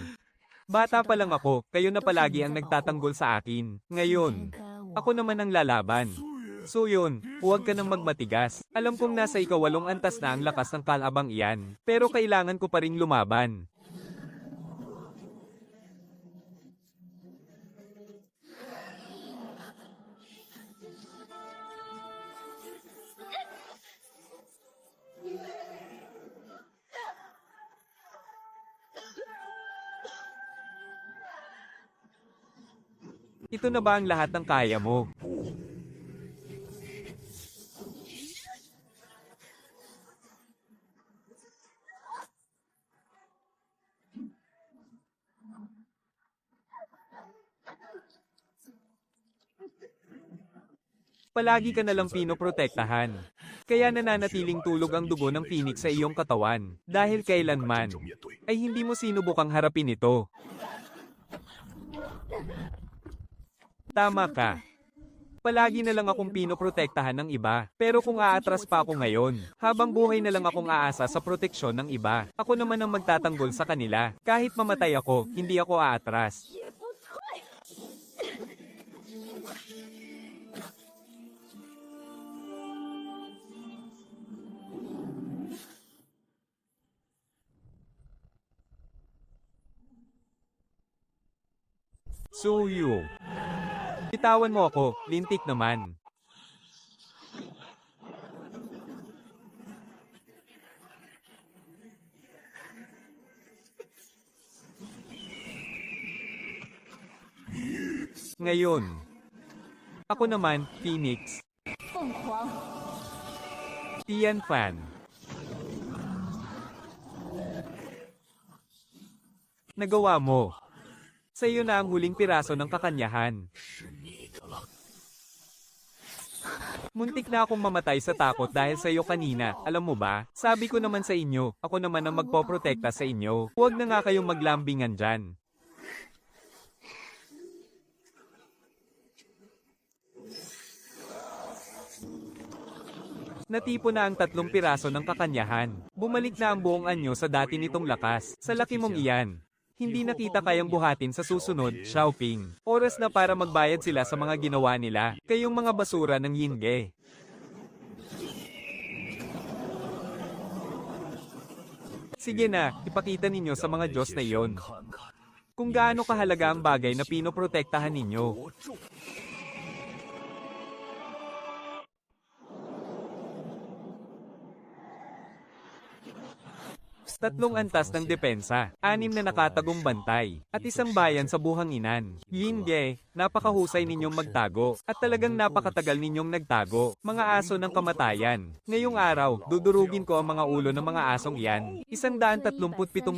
Bata pa lang ako, kayo na palagi ang nagtatanggol sa akin. Ngayon, ako naman ang lalaban. So yun, huwag ka nang magmatigas. Alam kong nasa ikawalong antas na ang lakas ng kalabang iyan, pero kailangan ko pa ring lumaban. Ito na ba ang lahat ng kaya mo? Palagi ka nalang pinoprotektahan. Kaya nananatiling tulog ang dugo ng Phoenix sa iyong katawan. Dahil kailanman, ay hindi mo sinubukang harapin ito. Tama ka. Palagi na lang akong pinoprotektahan ng iba. Pero kung aatras pa ako ngayon, habang buhay na lang akong aasa sa proteksyon ng iba. Ako naman ang magtatanggol sa kanila. Kahit mamatay ako, hindi ako aatras. Suyu. Bitawan mo ako, lintik naman. Ngayon, ako naman, Phoenix. Tian Fan. Nagawa mo. Sa iyo na ang huling piraso ng kakanyahan. Muntik na akong mamatay sa takot dahil sa iyo kanina, alam mo ba? Sabi ko naman sa inyo, ako naman ang magpoprotekta sa inyo. Huwag na nga kayong maglambingan dyan. Natipo na ang 3 piraso ng kakanyahan. Bumalik na ang buong anyo sa dati nitong lakas. Sa laki mong iyan. Hindi na kita kayang buhatin sa susunod, Xiaoping. Oras na para magbayad sila sa mga ginawa nila, kayong mga basura ng Yingge. Sige na, ipakita ninyo sa mga Diyos na iyon. Kung gaano kahalaga ang bagay na pinoprotektahan ninyo. 3 antas ng depensa, 6 na nakatagong bantay, at 1 bayan sa buhanginan. Yingge, napakahusay ninyong magtago, at talagang napakatagal ninyong nagtago, mga aso ng kamatayan. Ngayong araw, dudurugin ko ang mga ulo ng mga asong iyan. 137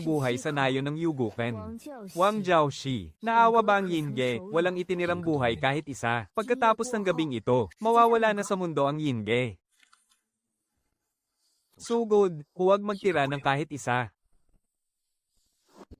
buhay sa nayo ng Yuguken. Wang Jiaoshi, naawa ba ang Yingge? Walang itinirang buhay kahit isa. Pagkatapos ng gabing ito, mawawala na sa mundo ang Yingge. Sugod, huwag magtira ng kahit isa.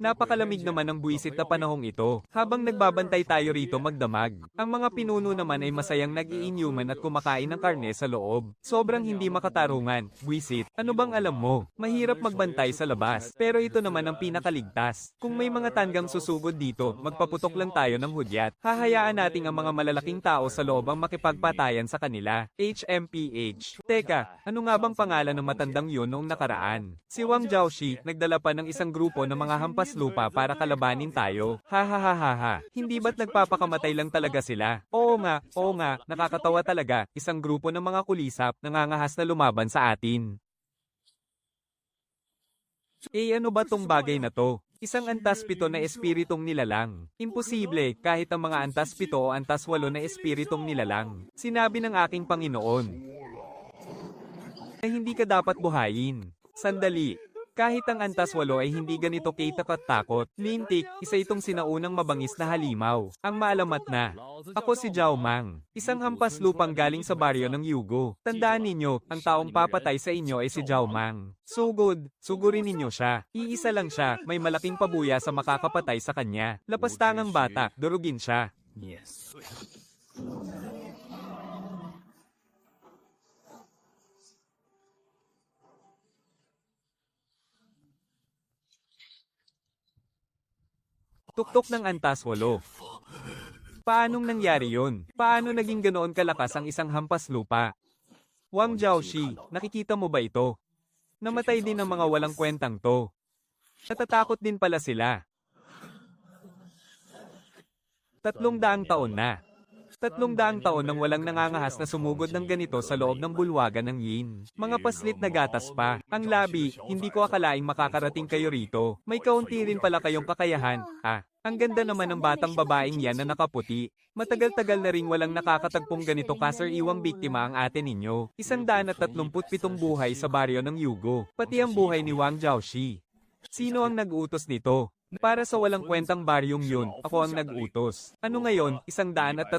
Napakalamig naman ng buwisit na panahong ito, habang nagbabantay tayo rito magdamag. Ang mga pinuno naman ay masayang nag-i-inuman at kumakain ng karne sa loob. Sobrang hindi makatarungan, buwisit. Ano bang alam mo? Mahirap magbantay sa labas, pero ito naman ang pinakaligtas. Kung may mga tanggang susugod dito, magpaputok lang tayo ng hudyat. Hahayaan nating ang mga malalaking tao sa loob ang makipagpatayan sa kanila. HMPH. Teka, ano nga bang pangalan ng matandang yun noong nakaraan? Si Wang Jiaoshi, nagdala pa ng isang grupo ng mga hampas hampas lupa para kalabanin tayo. Ha ha ha ha ha. Hindi ba't nagpapakamatay lang talaga sila? Oo nga, nakakatawa talaga. Isang grupo ng mga kulisap nangangahas na lumaban sa atin. Ano ba tong bagay na to? Isang antas 7 na espiritong nilalang. Imposible, kahit ang mga antas 7 o antas 8 na espiritong nilalang. Sinabi ng aking Panginoon na hindi ka dapat buhayin. Sandali. Kahit ang antas 8 ay hindi ganito katakot. Lintik, isa itong sinaunang mabangis na halimaw. Ang maalamat na. Ako si Zhao Mang, isang hampas lupang galing sa baryo ng Yugo. Tandaan ninyo, ang taong papatay sa inyo ay si Zhao Mang. Sugod, sugurin ninyo siya. Iisa lang siya, may malaking pabuya sa makakapatay sa kanya. Lapastangang bata, durugin siya. Yes. Tuktok ng antas 8. Paanong nangyari yun? Paano naging ganoon kalakas ang isang hampas lupa? Wang Jiaoxi, nakikita mo ba ito? Namatay din ang mga walang kwentang to. Natatakot din pala sila. 300 taon na. 300 taon nang walang nangangahas na sumugod ng ganito sa loob ng bulwagan ng Yin. Mga paslit na gatas pa. Ang labi, hindi ko akalaing makakarating kayo rito. May kaunti rin pala kayong kakayahan. Ang ganda naman ng batang babaeng yan na nakaputi. Matagal-tagal na ring walang nakakatagpong ganito kasariwang biktima ang ate ninyo. 137 buhay sa baryo ng Yugo. Pati ang buhay ni Wang Jiaoxi. Sino ang nag-utos nito? Para sa walang kwentang baryong yun, ako ang nag-utos. Ano ngayon, 137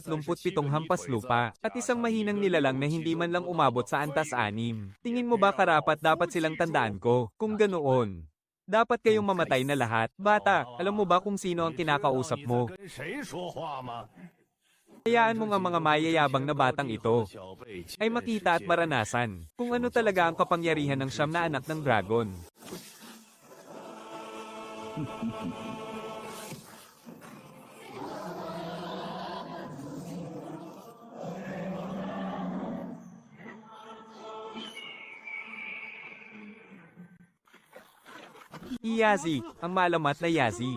hampas lupa, at isang mahinang nilalang na hindi man lang umabot sa antas 6. Tingin mo ba karapat dapat silang tandaan ko? Kung ganoon, dapat kayong mamatay na lahat. Bata, alam mo ba kung sino ang kinakausap mo? Hayaan mo nga mga mayayabang na batang ito ay makita at maranasan kung ano talaga ang kapangyarihan ng 9 na anak ng dragon. Yazi, ang maalamat na Yazi.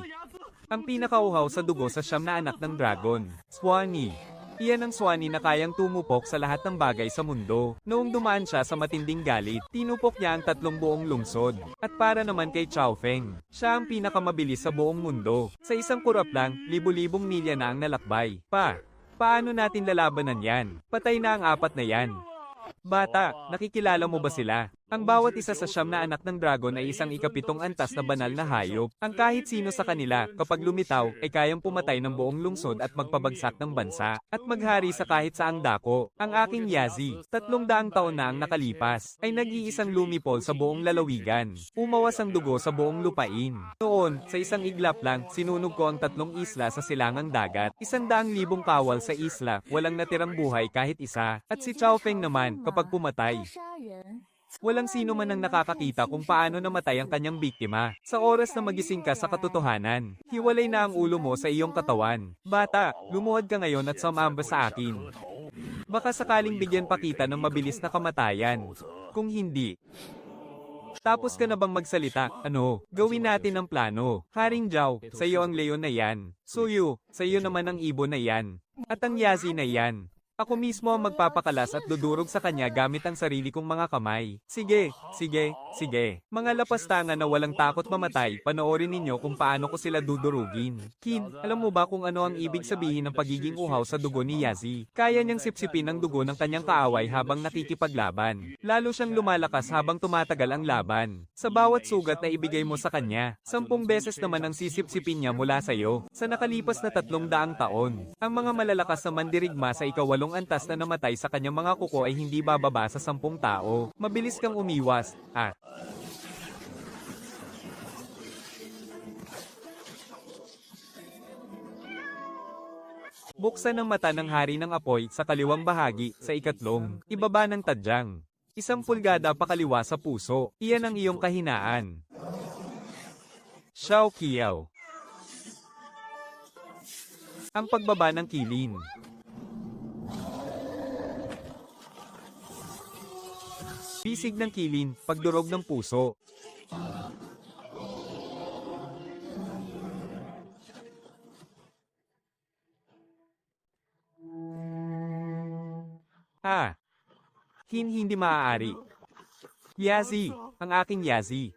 Ang pinakauhaw sa dugo sa 9 na anak ng dragon. Swanee. Iyan ang Swanee na kayang tumupok sa lahat ng bagay sa mundo. Noong dumaan siya sa matinding galit, tinupok niya ang 3 buong lungsod. At para naman kay Chao Feng, siya ang pinakamabilis sa buong mundo. Sa isang kurap lang, libu-libong milya na ang nalakbay. Paano natin lalabanan yan? Patay na ang 4 na yan. Bata, nakikilala mo ba sila? Ang bawat isa sa 9 na anak ng dragon ay isang ikapitong antas na banal na hayop. Ang kahit sino sa kanila, kapag lumitaw, ay kayang pumatay ng buong lungsod at magpabagsak ng bansa, at maghari sa kahit saang dako. Ang aking Yazi, 300 taon na ang nakalipas, ay nag-iisang lumipol sa buong lalawigan. Umawas ang dugo sa buong lupain. Noon, sa isang iglap lang, sinunog ko ang 3 isla sa silangang dagat. 100,000 kawal sa isla, walang natirang buhay kahit isa. At si Chao Feng naman, kapag pumatay, walang sino man ang nakakakita kung paano namatay ang kanyang biktima. Sa oras na magising ka sa katotohanan, hiwalay na ang ulo mo sa iyong katawan. Bata, lumuhod ka ngayon at sumamba sa akin. Baka sakaling bigyan pa kita ng mabilis na kamatayan. Kung hindi, tapos ka na bang magsalita? Ano? Gawin natin ang plano. Haring Zhao, sa iyo ang leon na yan. Suyu, sa iyo naman ang ibon na yan. At ang Yazi na yan. Ako mismo ang magpapakalas at dudurog sa kanya gamit ang sarili kong mga kamay. Sige. Mga lapastangan na walang takot mamatay, panoorin ninyo kung paano ko sila dudurugin. Kid, alam mo ba kung ano ang ibig sabihin ng pagiging uhaw sa dugo ni Yazi? Kaya niyang sipsipin ang dugo ng kanyang kaaway habang nakikipaglaban. Lalo siyang lumalakas habang tumatagal ang laban. Sa bawat sugat na ibigay mo sa kanya, 10 beses naman ang sisipsipin niya mula sa iyo. Sa nakalipas na 300 taon, ang mga malalakas na mandirigma sa ikawalong antas na namatay sa kanyang mga kuko ay hindi bababa sa 10 tao. Mabilis kang umiwas. Buksan ang mata ng hari ng apoy sa kaliwang bahagi sa ikatlong. Ibaba ng tadyang. 1 pulgada pakaliwa sa puso. Iyan ang iyong kahinaan. Xiao Qiao. Ang pagbaba ng kilin. Bisig ng kilin, pagdurog ng puso. Ah, hindi maaari. Yazi, ang aking Yazi.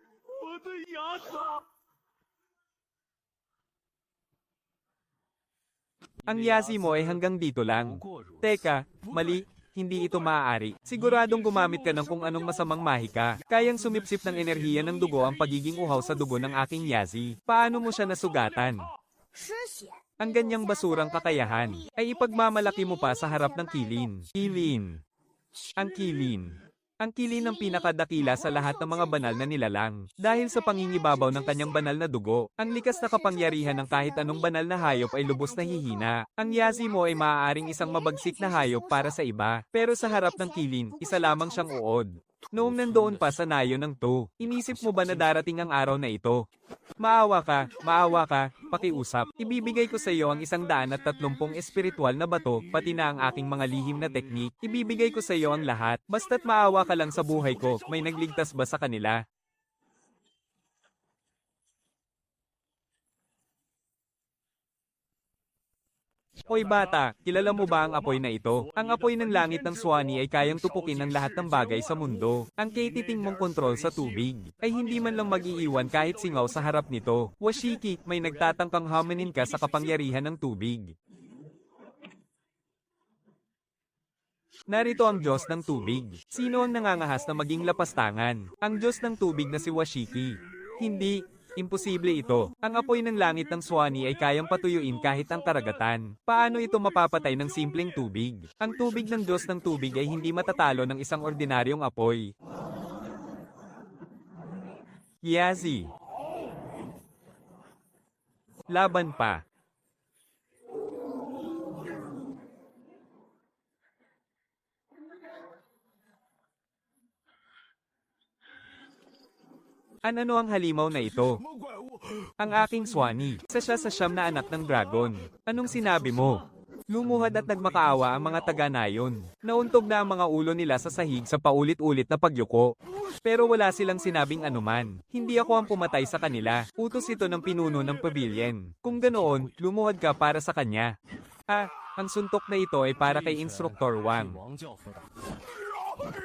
Ang Yazi mo ay hanggang dito lang. Teka, mali, hindi ito maaari. Siguradong gumamit ka ng kung anong masamang mahika. Kayang sumipsip ng enerhiya ng dugo ang pagiging uhaw sa dugo ng aking Yazi. Paano mo siya nasugatan? Ang ganyang basurang kakayahan ay ipagmamalaki mo pa sa harap ng kilin. Kilin. Ang kilin. Ang kilin ang pinakadakila sa lahat ng mga banal na nilalang. Dahil sa pangingibabaw ng kanyang banal na dugo, ang likas na kapangyarihan ng kahit anong banal na hayop ay lubos na hihina. Ang Yazi mo ay maaaring isang mabagsik na hayop para sa iba, pero sa harap ng kilin, isa lamang siyang uod. Noong nandoon pa sa nayo ng to, inisip mo ba na darating ang araw na ito? Maawa ka, pakiusap. Ibibigay ko sa iyo ang 130 espiritual na bato, pati na ang aking mga lihim na teknik. Ibibigay ko sa iyo ang lahat. Basta't maawa ka lang sa buhay ko, may nagligtas ba sa kanila? Hoy bata, kilala mo ba ang apoy na ito? Ang apoy ng langit ng Swani ay kayang tupukin ng lahat ng bagay sa mundo. Ang katiting mong kontrol sa tubig ay hindi man lang mag-iiwan kahit singaw sa harap nito. Washiki, may nagtatangkang haminin ka sa kapangyarihan ng tubig. Narito ang Diyos ng tubig. Sino ang nangangahas na maging lapastangan? Ang Diyos ng tubig na si Washiki. Hindi. Imposible ito. Ang apoy ng langit ng Swani ay kayang patuyuin kahit ang karagatan. Paano ito mapapatay ng simpleng tubig? Ang tubig ng Diyos ng tubig ay hindi matatalo ng isang ordinaryong apoy. Yazi. Laban pa. Ano ang halimaw na ito? Ang aking Swani. Isa siya sa siyam na anak ng dragon. Anong sinabi mo? Lumuhad at nagmakaawa ang mga taga-nayon. Nauntog na ang mga ulo nila sa sahig sa paulit-ulit na pagyuko. Pero wala silang sinabing anuman. Hindi ako ang pumatay sa kanila. Utos ito ng pinuno ng pavilion. Kung ganoon, lumuhad ka para sa kanya. Ang suntok na ito ay para kay Instructor Wang.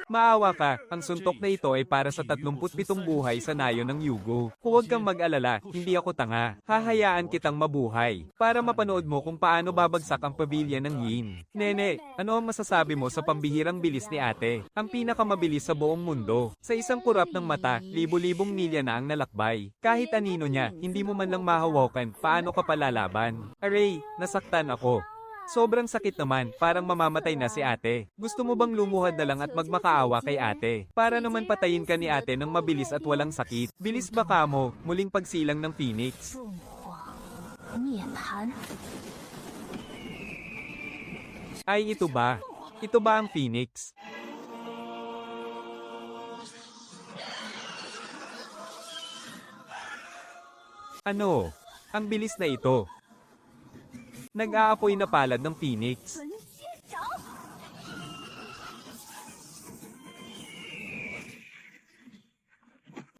Maawa ka, ang suntok na ito ay para sa 37 buhay sa nayo ng Yugo. Huwag kang mag-alala, hindi ako tanga. Hahayaan kitang mabuhay. Para mapanood mo kung paano babagsak ang pavilion ng Yin. Nene, ano ang masasabi mo sa pambihirang bilis ni ate? Ang pinakamabilis sa buong mundo. Sa isang kurap ng mata, libo-libong milya na ang nalakbay. Kahit anino niya, hindi mo man lang mahawakan, paano ka palalaban? Aray, nasaktan ako. Sobrang sakit naman, parang mamamatay na si ate. Gusto mo bang lumuhad na lang at magmakaawa kay ate? Para naman patayin ka ni ate ng mabilis at walang sakit. Bilis ba ka mo, muling pagsilang ng Phoenix? Ay ito ba? Ito ba ang Phoenix? Ano? Ang bilis na ito. Nag-aapoy na palad ng Phoenix.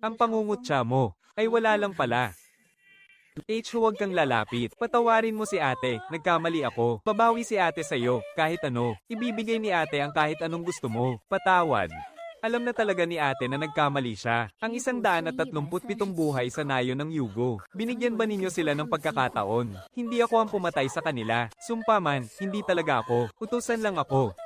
Ang pangungutya mo ay wala lang pala. Huwag kang lalapit. Patawarin mo si ate, nagkamali ako. Babawi si ate sa'yo, kahit ano. Ibibigay ni ate ang kahit anong gusto mo. Patawad. Alam na talaga ni ate na nagkamali siya. Ang 137 buhay sa nayo ng Yugo. Binigyan ba ninyo sila ng pagkakataon? Hindi ako ang pumatay sa kanila. Sumpa man, hindi talaga ako. Utusan lang ako.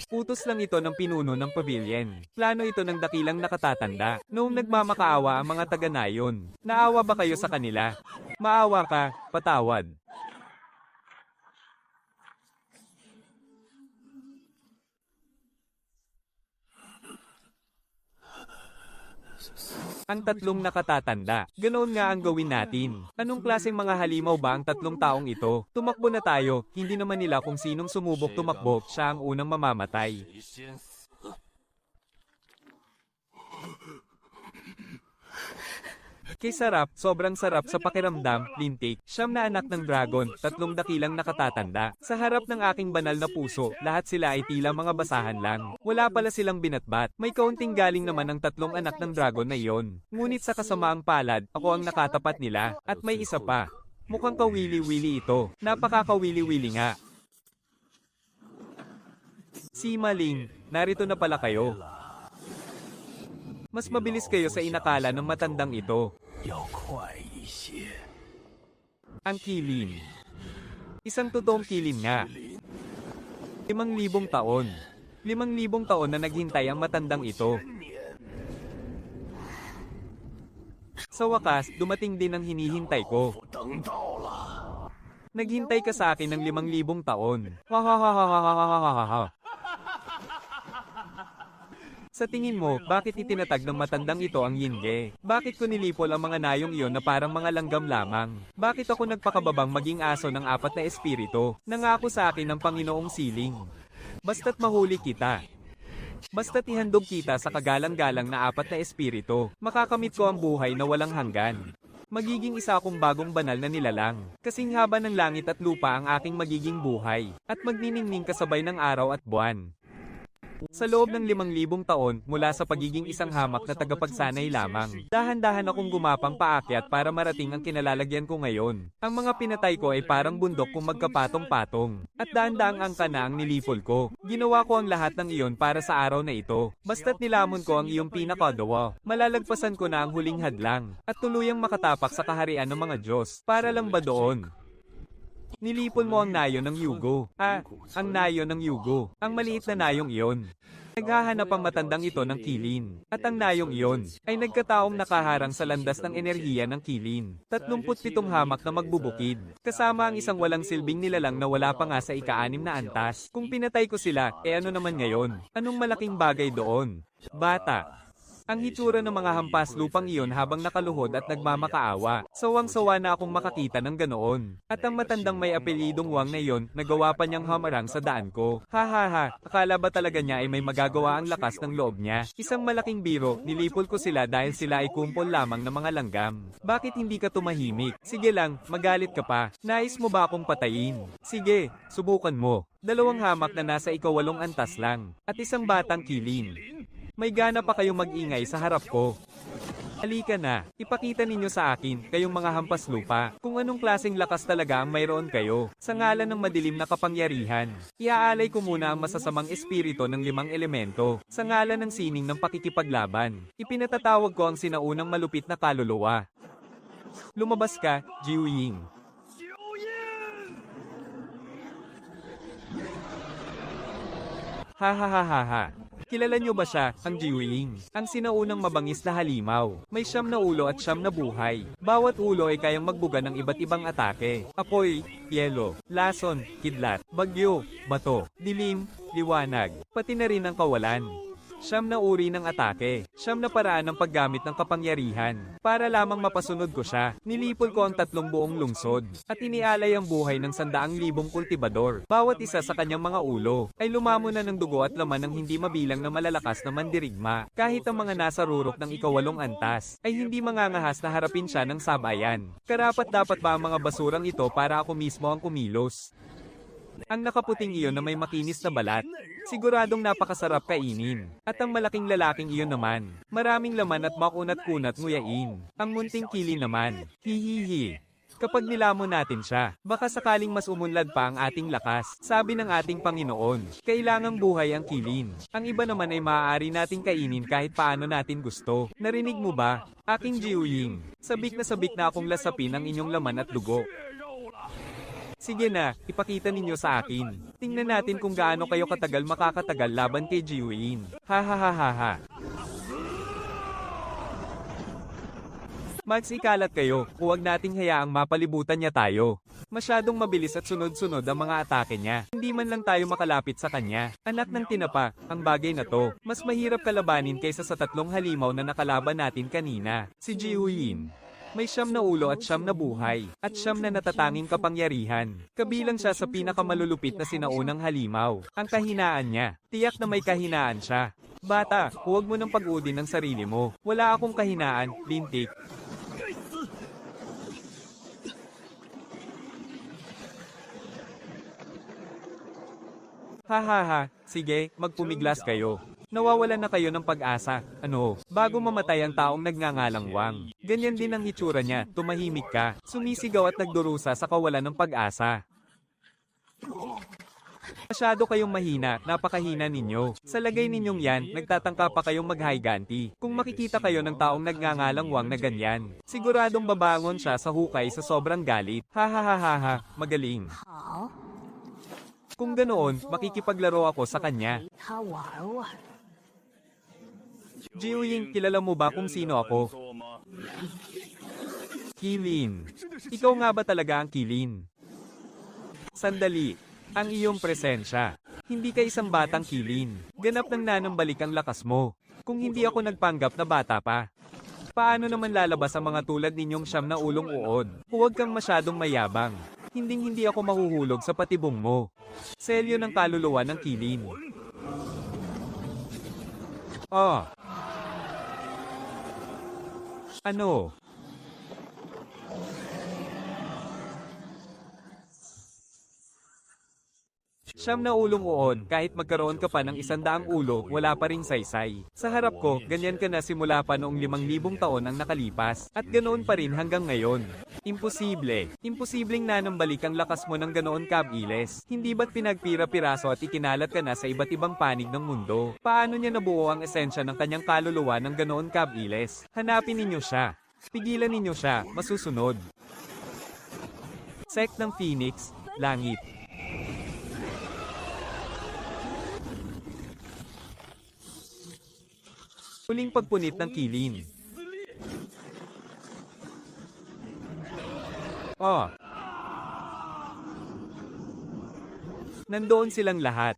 Utos lang ito ng pinuno ng pavilion. Plano ito ng dakilang nakatatanda. Noong nagmamakaawa ang mga taga-nayon. Naawa ba kayo sa kanila? Maawa ka, patawad. Ang tatlong nakatatanda. Ganoon nga ang gawin natin. Anong klaseng mga halimaw ba ang tatlong taong ito? Tumakbo na tayo. Hindi naman nila kung sinong sumubok tumakbo, siya ang unang mamamatay. Kay sarap, sobrang sarap sa pakiramdam, lintik, siyam na anak ng dragon, tatlong dakilang nakatatanda. Sa harap ng aking banal na puso, lahat sila ay tila mga basahan lang. Wala pala silang binatbat. May kaunting galing naman ang tatlong anak ng dragon na iyon. Ngunit sa kasamaang palad, ako ang nakatapat nila. At may isa pa. Mukhang kawili-wili ito. Napakakawili-wili nga. Si Maling, narito na pala kayo. Mas mabilis kayo sa inakala ng matandang ito. Ang kilin. Isang totoong kilin nga. 5,000 taon. 5,000 taon na naghintay ang matandang ito. Sa wakas, dumating din ang hinihintay ko. Naghintay ka sa akin ng 5,000 taon. Sa tingin mo, bakit itinatag ng matandang ito ang Yingge? Bakit ko nilipol ang mga nayong iyon na parang mga langgam lamang? Bakit ako nagpakababang maging aso ng 4 na espiritu? Nangako sa akin ng Panginoong Siling. Basta't mahuli kita. Basta't ihandog kita sa kagalang-galang na 4 na espiritu, makakamit ko ang buhay na walang hanggan. Magiging isa akong bagong banal na nilalang. Kasing haba ng langit at lupa ang aking magiging buhay, at magniningning kasabay ng araw at buwan. Sa loob ng 5,000 taon, mula sa pagiging isang hamak na tagapagsanay lamang, dahan-dahan akong gumapang paakyat para marating ang kinalalagyan ko ngayon. Ang mga pinatay ko ay parang bundok kung magkapatong-patong, at daan-daang angka na ang nilipol ko. Ginawa ko ang lahat ng iyon para sa araw na ito. Basta't nilamon ko ang iyong pinakadawa, malalagpasan ko na ang huling hadlang, at tuluyang makatapak sa kaharian ng mga Diyos. Para lang ba doon? Nilipol mo ang nayo ng Yugo. Ang nayo ng Yugo. Ang maliit na nayong iyon. Naghahanap ang matandang ito ng kilin. At ang nayong iyon ay nagkataong nakaharang sa landas ng enerhiya ng kilin. 37 hamak na magbubukid. Kasama ang isang walang silbing nilalang na wala pa nga sa ika-6 na antas. Kung pinatay ko sila, ano naman ngayon? Anong malaking bagay doon? Bata. Ang hitsura ng mga hampas lupang iyon habang nakaluhod at nagmamakaawa. Sawang-sawa na akong makakita ng ganoon. At ang matandang may apelidong Wang na iyon, nagawa pa niyang hamarang sa daan ko. Akala ba talaga niya ay may magagawa ang lakas ng loob niya? Isang malaking biro, nilipol ko sila dahil sila ay kumpol lamang ng mga langgam. Bakit hindi ka tumahimik? Sige lang, magalit ka pa. Nais mo ba akong patayin? Sige, subukan mo. 2 hamak na nasa ika-8 antas lang. At isang batang kilin. May gana pa kayong mag-ingay sa harap ko. Halika na, ipakita ninyo sa akin, kayong mga hampas lupa, kung anong klaseng lakas talaga ang mayroon kayo, sa ngalan ng madilim na kapangyarihan. Iaalay ko muna ang masasamang espiritu ng 5 elemento, sa ngalan ng sining ng pakikipaglaban. Ipinatatawag ko ang sinaunang malupit na kaluluwa. Lumabas ka, Jiu Ying. Kilala niyo ba siya, ang Jiwing? Ang sinaunang mabangis na halimaw. May 9 na ulo at 9 na buhay. Bawat ulo ay kayang magbuga ng iba't ibang atake. Apoy, yelo, lason, kidlat, bagyo, bato, dilim, liwanag, pati na rin ang kawalan. 9 na uri ng atake, 9 na paraan ng paggamit ng kapangyarihan. Para lamang mapasunod ko siya, nilipol ko ang 3 buong lungsod, at inialay ang buhay ng 100,000 kultibador. Bawat isa sa kanyang mga ulo, ay lumamo na ng dugo at laman ng hindi mabilang na malalakas na mandirigma. Kahit ang mga nasa rurok ng ika-8 antas, ay hindi mangangahas na harapin siya ng sabayan. Karapat-dapat ba ang mga basurang ito para ako mismo ang kumilos? Ang nakaputing iyon na may makinis na balat, siguradong napakasarap kainin. At ang malaking lalaking iyon naman, maraming laman at makunat-kunat nguyain. Ang munting kilin naman, hihihi. Kapag nilamon natin siya, baka sakaling mas umunlad pa ang ating lakas. Sabi ng ating Panginoon, kailangang buhay ang kilin. Ang iba naman ay maaari nating kainin kahit paano natin gusto. Narinig mo ba? Aking Jiwing, sabik na akong lasapin ang inyong laman at dugo. Sige na, ipakita ninyo sa akin. Tingnan natin kung gaano kayo katagal makakatagal laban kay Jiwin. Magsikalat kayo, huwag nating hayaang mapalibutan niya tayo. Masyadong mabilis at sunod-sunod ang mga atake niya. Hindi man lang tayo makalapit sa kanya. Anak ng tinapa, ang bagay na to, mas mahirap kalabanin kaysa sa 3 halimaw na nakalaban natin kanina. Si Jiwin. May 9 na ulo at 9 na buhay, at 9 na natatanging kapangyarihan. Kabilang siya sa pinakamalulupit na sinaunang halimaw. Ang kahinaan niya, tiyak na may kahinaan siya. Bata, huwag mo nang pag-udin ng sarili mo. Wala akong kahinaan, lintik. Sige, magpumiglas kayo. Nawawalan na kayo ng pag-asa. Bago mamatay ang taong nagngangalang Wang. Ganyan din ang hitsura niya, tumahimik ka, sumisigaw at nagdurusa sa kawalan ng pag-asa. Masyado kayong mahina, napakahina ninyo. Sa lagay ninyong yan, nagtatangka pa kayong mag-higanti. Kung makikita kayo ng taong nagngangalangwang na ganyan, siguradong babangon siya sa hukay sa sobrang galit. Ha, magaling. Kung ganoon, makikipaglaro ako sa kanya. Jiuying, kilala mo ba kung sino ako? Kilin. Ikaw nga ba talaga ang Kilin? Sandali. Ang iyong presensya. Hindi ka isang batang Kilin. Ganap nang nanambalik ang lakas mo. Kung hindi ako nagpanggap na bata pa. Paano naman lalabas ang mga tulad ninyong siyam na ulong uod? Huwag kang masyadong mayabang. Hindi ako mahuhulog sa patibong mo. Selyo ng kaluluwa ng Kilin. Oh. Ano? Siyam na ulong uod, kahit magkaroon ka pa ng 100 ulo, wala pa ring saysay. Sa harap ko, ganyan ka na simula pa noong 5,000 taon ang nakalipas, at ganoon pa rin hanggang ngayon. Imposible. Imposibleng nanambalik ang lakas mo ng ganoon kabilis. Hindi ba't pinagpira-piraso at ikinalat ka na sa iba't ibang panig ng mundo? Paano niya nabuo ang esensya ng kanyang kaluluwa ng ganoon kabilis? Hanapin ninyo siya. Pigilan ninyo siya, masusunod. Sect ng Phoenix, Langit. Huling pagpunit ng Kilin. Oh. Nandoon silang lahat.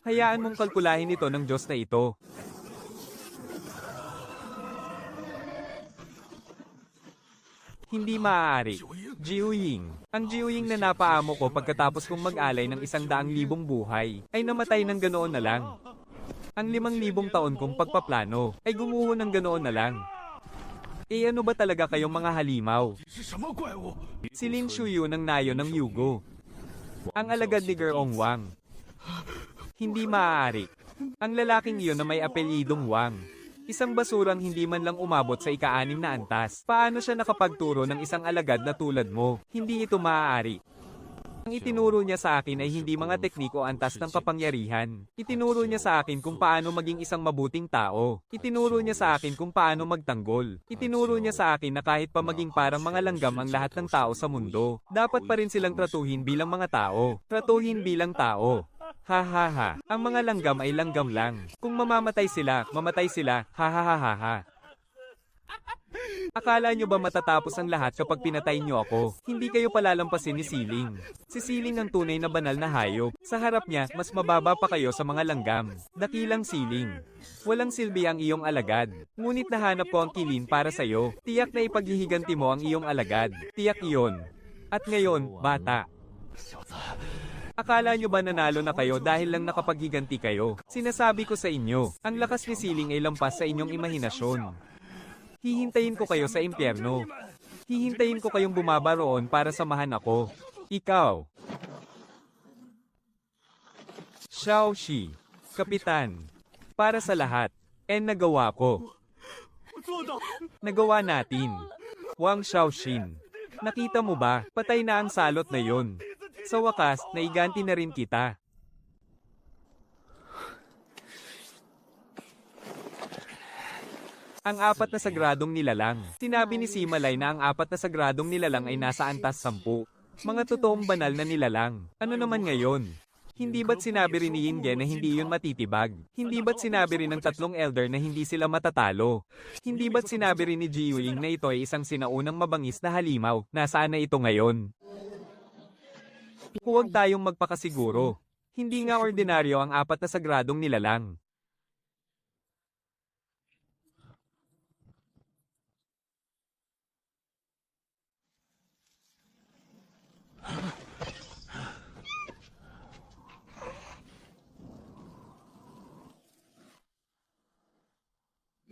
Hayaan mong kalkulahin ito ng Diyos na ito. Hindi maaari. Jiuying. Ang Jiuying na napaamo ko pagkatapos kong mag-alay ng 100,000 buhay, ay namatay ng ganoon na lang. Ang 5,000 taon kong pagpaplano, ay gumuho ng ganoon na lang. Eh ano ba talaga kayong mga halimaw? Si Lin Shuyu ng nayo ng Yugo. Ang alagad ni Gerong Wang. Hindi maaari. Ang lalaking iyon na may apelyidong Wang. Isang basurang hindi man lang umabot sa ika-6 na antas. Paano siya nakapagturo ng isang alagad na tulad mo? Hindi ito maaari. Ang itinuro niya sa akin ay hindi mga tekniko antas ng kapangyarihan. Itinuro niya sa akin kung paano maging isang mabuting tao. Itinuro niya sa akin kung paano magtanggol. Itinuro niya sa akin na kahit pa maging parang mga langgam ang lahat ng tao sa mundo, dapat pa rin silang tratuhin bilang mga tao. Tratuhin bilang tao. Ha. Ang mga langgam ay langgam lang. Kung mamamatay sila, mamatay sila. Ha. Akala nyo ba matatapos ang lahat kapag pinatay nyo ako? Hindi kayo palalampasin ni Siling. Si Siling ang tunay na banal na hayop. Sa harap niya, mas mababa pa kayo sa mga langgam. Dakilang Siling. Walang silbi ang iyong alagad. Ngunit nahanap ko ang Kilin para sa'yo. Tiyak na ipaghihiganti mo ang iyong alagad. Tiyak iyon. At ngayon, bata. Akala nyo ba nanalo na kayo dahil lang nakapaghiganti kayo? Sinasabi ko sa inyo, ang lakas ni Siling ay lampas sa inyong imahinasyon. Hihintayin ko kayo sa impyerno. Hihintayin ko kayong bumaba roon para samahan ako. Ikaw. Xiaoxi. Kapitan. Para sa lahat. Nagawa ko. Nagawa natin. Wang Xiaoxin. Nakita mo ba, patay na ang salot na yon. Sa wakas, naiganti na rin kita. Ang 4 na sagradong nilalang. Sinabi ni Simalay na ang 4 na sagradong nilalang ay nasa antas 10. Mga totoong banal na nilalang. Ano naman ngayon? Hindi ba't sinabi rin ni Yingen na hindi yun matitibag? Hindi ba't sinabi rin ng 3 elder na hindi sila matatalo? Hindi ba't sinabi rin ni Jiuying na ito ay isang sinaunang mabangis na halimaw? Nasaan na ito ngayon? Huwag tayong magpakasiguro. Hindi nga ordinaryo ang 4 na sagradong nilalang.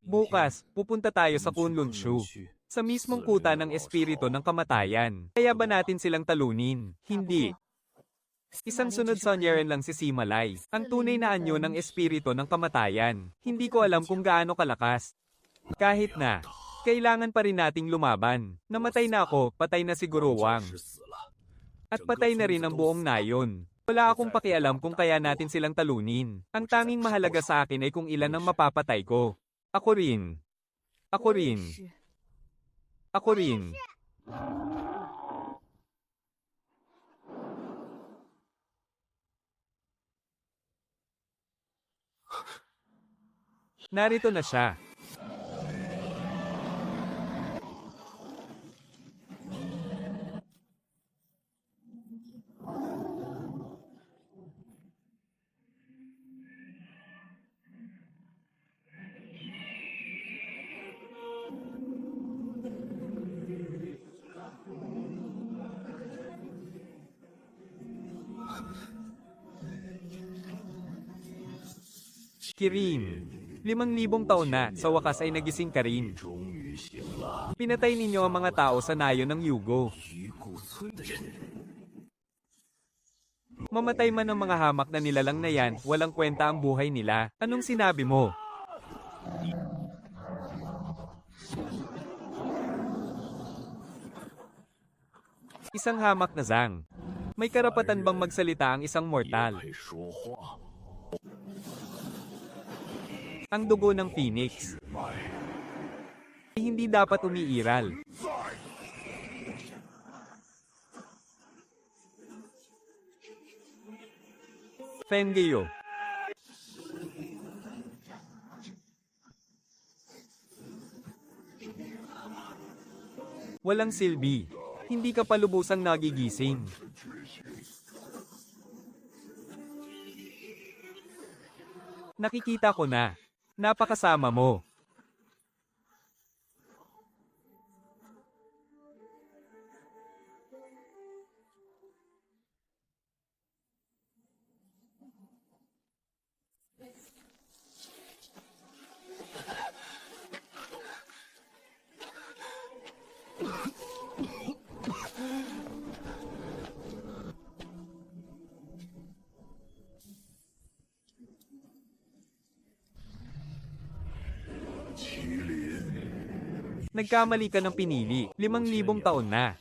Bukas, pupunta tayo sa Kunlun-shu. Sa mismong kuta ng espiritu ng kamatayan. Kaya ba natin silang talunin? Hindi. Isang sunod Sonyeren lang si Simalay. Ang tunay na anyo ng espiritu ng kamatayan. Hindi ko alam kung gaano kalakas. Kahit na, kailangan pa rin nating lumaban. Namatay na ako, patay na si Guru Wang. At patay na rin ang buong nayon. Wala akong pakialam kung kaya natin silang talunin. Ang tanging mahalaga sa akin ay kung ilan ang mapapatay ko. Ako rin. Ako rin. Ako rin. Narito na siya. Kirin. 5,000 taon na, sa wakas ay nagising ka rin. Pinatay ninyo ang mga tao sa nayon ng Yugo. Mamatay man ang mga hamak na nilalang na yan, walang kwenta ang buhay nila. Anong sinabi mo? Isang hamak na Zhang. May karapatan bang magsalita ang isang mortal? Ang dugo ng Phoenix ay hindi dapat umiiral. Fengyo. Walang silbi. Hindi ka pa lubusang nagigising. Nakikita ko na. Napakasama mo. Nagkamali ka ng pinili, 5,000 taon na.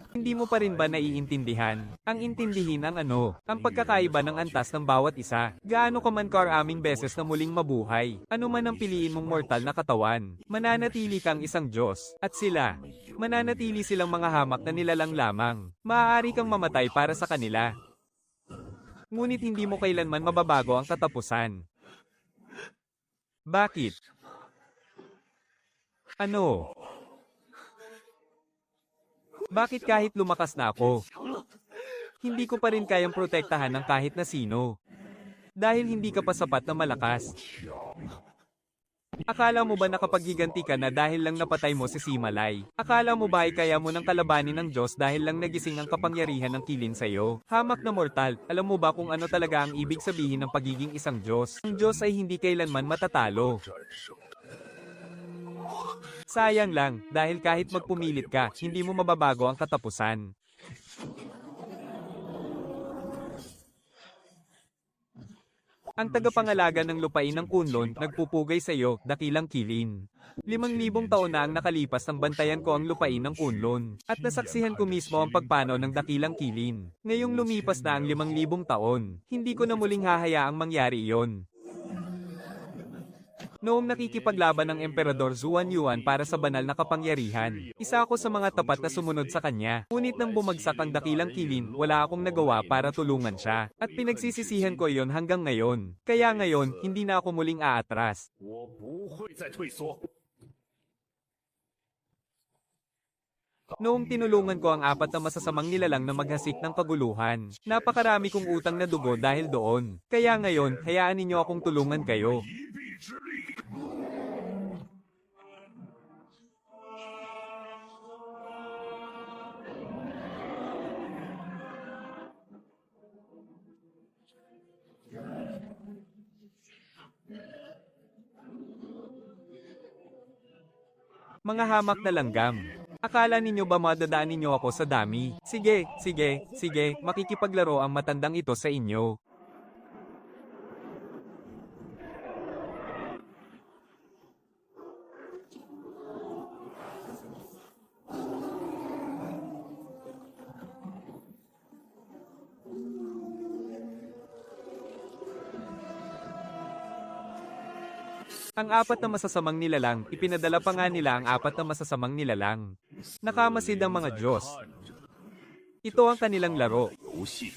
Hindi mo pa rin ba naiintindihan? Ang intindihin ang ano, ang pagkakaiba ng antas ng bawat isa. Gaano ka man karaming beses na muling mabuhay, ano man ang piliin mong mortal na katawan, mananatili kang isang Diyos. At sila, mananatili silang mga hamak na nilalang lamang. Maaari kang mamatay para sa kanila. Ngunit hindi mo kailanman mababago ang katapusan. Bakit? Ano? Bakit kahit lumakas na ako, hindi ko pa rin kayang protektahan ng kahit na sino? Dahil hindi ka pa sapat na malakas. Akala mo ba nakapaghiganti ka na dahil lang napatay mo si Simalay? Akala mo ba ay kaya mo nang kalabanin ng Diyos dahil lang nagising ang kapangyarihan ng kilin sa'yo? Hamak na mortal, alam mo ba kung ano talaga ang ibig sabihin ng pagiging isang Diyos? Ang Diyos ay hindi kailanman matatalo. Sayang lang, dahil kahit magpumilit ka, hindi mo mababago ang katapusan. Ang tagapangalaga ng lupain ng Kunlun, nagpupugay sa iyo, dakilang kilin. 5,000 taon na ang nakalipas ng bantayan ko ang lupain ng Kunlun, at nasaksihan ko mismo ang pagpanaw ng dakilang kilin. Ngayong lumipas na ang 5,000 taon, hindi ko na muling hahayaang mangyari iyon. Noong nakikipaglaban ng Emperador Zuan Yuan para sa banal na kapangyarihan, isa ako sa mga tapat na sumunod sa kanya. Ngunit nang bumagsak ang dakilang kilin, wala akong nagawa para tulungan siya. At pinagsisisihan ko iyon hanggang ngayon. Kaya ngayon, hindi na ako muling aatras. Noong tinulungan ko ang 4 na masasamang nilalang na maghasik ng kaguluhan, napakarami kong utang na dugo dahil doon. Kaya ngayon, hayaan ninyo akong tulungan kayo. Mga hamak na langgam. Akala ninyo ba madadaan ninyo ako sa dami? Sige, sige, sige, makikipaglaro ang matandang ito sa inyo. Ang apat na masasamang nilalang, ipinadala pa nga nila ang apat na masasamang nilalang. Nakamasid ang mga Diyos. Ito ang kanilang laro. 游戏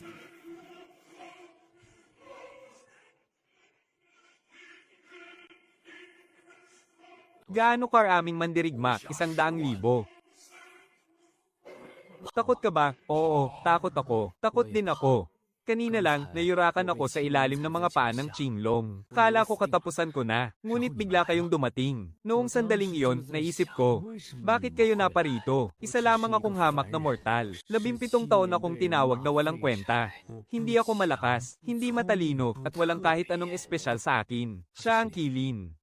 Gaano karaming mandirigma? 100,000. Takot ka ba? Oo, takot ako. Takot din ako. Kanina lang, nayurakan ako sa ilalim ng mga paa ng Qinglong. Kala ko katapusan ko na, ngunit bigla kayong dumating. Noong sandaling iyon, naisip ko, bakit kayo naparito? Isa lamang akong hamak na mortal. 17 taon akong tinawag na walang kwenta. Hindi ako malakas, hindi matalino, at walang kahit anong espesyal sa akin. Siya ang Kilin.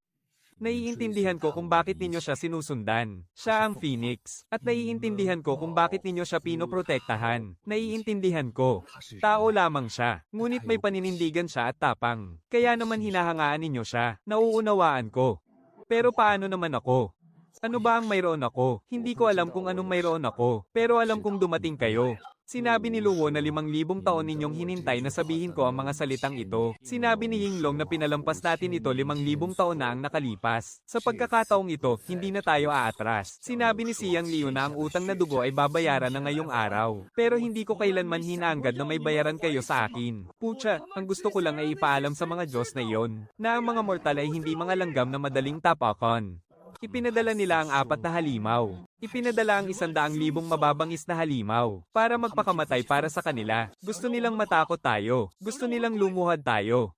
Naiintindihan ko kung bakit ninyo siya sinusundan. Siya ang Phoenix. At naiintindihan ko kung bakit ninyo siya pinoprotektahan. Naiintindihan ko. Tao lamang siya. Ngunit may paninindigan siya at tapang. Kaya naman hinahangaan ninyo siya. Nauunawaan ko. Pero paano naman ako? Ano ba ang mayroon ako? Hindi ko alam kung anong mayroon ako. Pero alam kong dumating kayo. Sinabi ni Luo na 5,000 taon ninyong hinintay na sabihin ko ang mga salitang ito. Sinabi ni Yinglong na pinalampas natin ito 5,000 taon na ang nakalipas. Sa pagkakataong ito, hindi na tayo aatras. Sinabi ni Siyang Liu na ang utang na dugo ay babayaran na ngayong araw. Pero hindi ko kailanman hinaanggad na may bayaran kayo sa akin. Pucha, ang gusto ko lang ay ipaalam sa mga Diyos na iyon, na ang mga mortal ay hindi mga langgam na madaling tapakan. Ipinadala nila ang 4 na halimaw. Ipinadala ang 100,000 mababangis na halimaw para magpakamatay para sa kanila. Gusto nilang matakot tayo. Gusto nilang lumuhad tayo.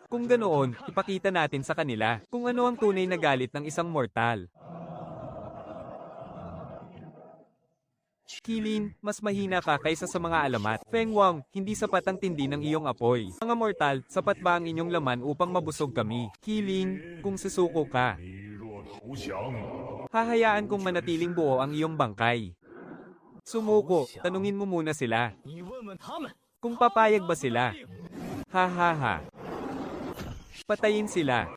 Kung ganoon, ipakita natin sa kanila kung ano ang tunay na galit ng isang mortal. Kilin, mas mahina ka kaysa sa mga alamat. Feng Wang, hindi sapat ang tindi ng iyong apoy. Mga mortal, sapat ba ang inyong laman upang mabusog kami? Kilin, kung susuko ka, 你若投降， hahayaan kong manatiling buo ang iyong bangkay. Sumuko, tanungin mo muna sila. 你问问他们， Kung papayag ba sila? Ha ha ha. Patayin sila.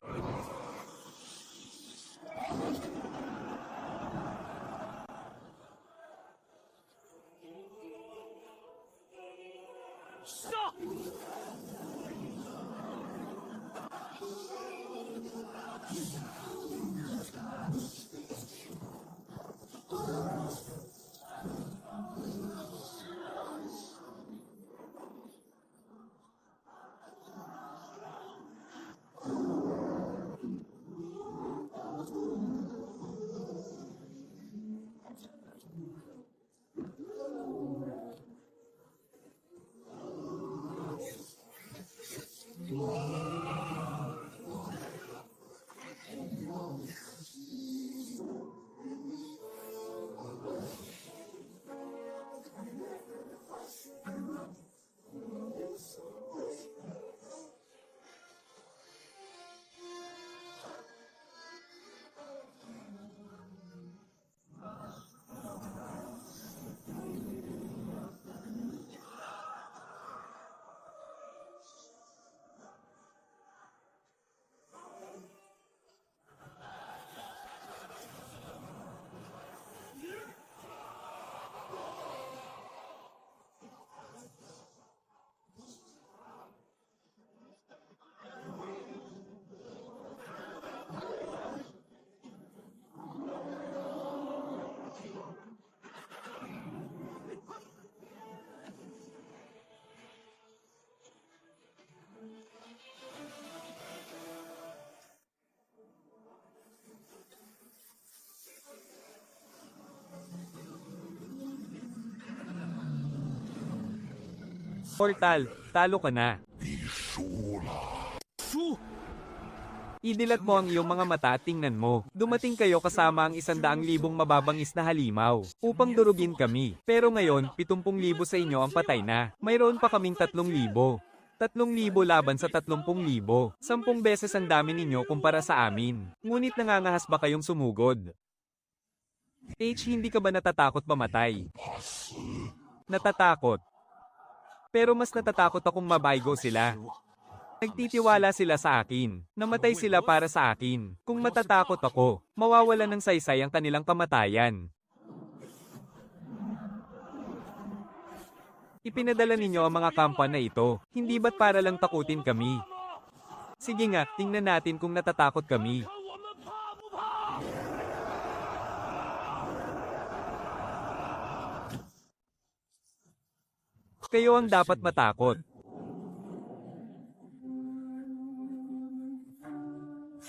Mortal, talo ka na. 你输了。 输， Idilat mo ang iyong mga mata at tingnan mo. Dumating kayo kasama ang 100,000 mababangis na halimaw upang durugin kami. Pero ngayon, 70,000 sa inyo ang patay na. Mayroon pa kaming 3,000. 3,000 laban sa 30,000. 10 beses ang dami ninyo kumpara sa amin. Ngunit nangangahas ba kayong sumugod? H, hindi ka ba natatakot mamatay? Natatakot. Pero mas natatakot akong mabaygo sila. Nagtitiwala sila sa akin. Namatay sila para sa akin. Kung matatakot ako, mawawala ng saysay ang kanilang kamatayan. Ipinadala ninyo ang mga kampan na ito. Hindi ba't para lang takutin kami? Sige nga, tingnan natin kung natatakot kami. Kayo ang dapat matakot.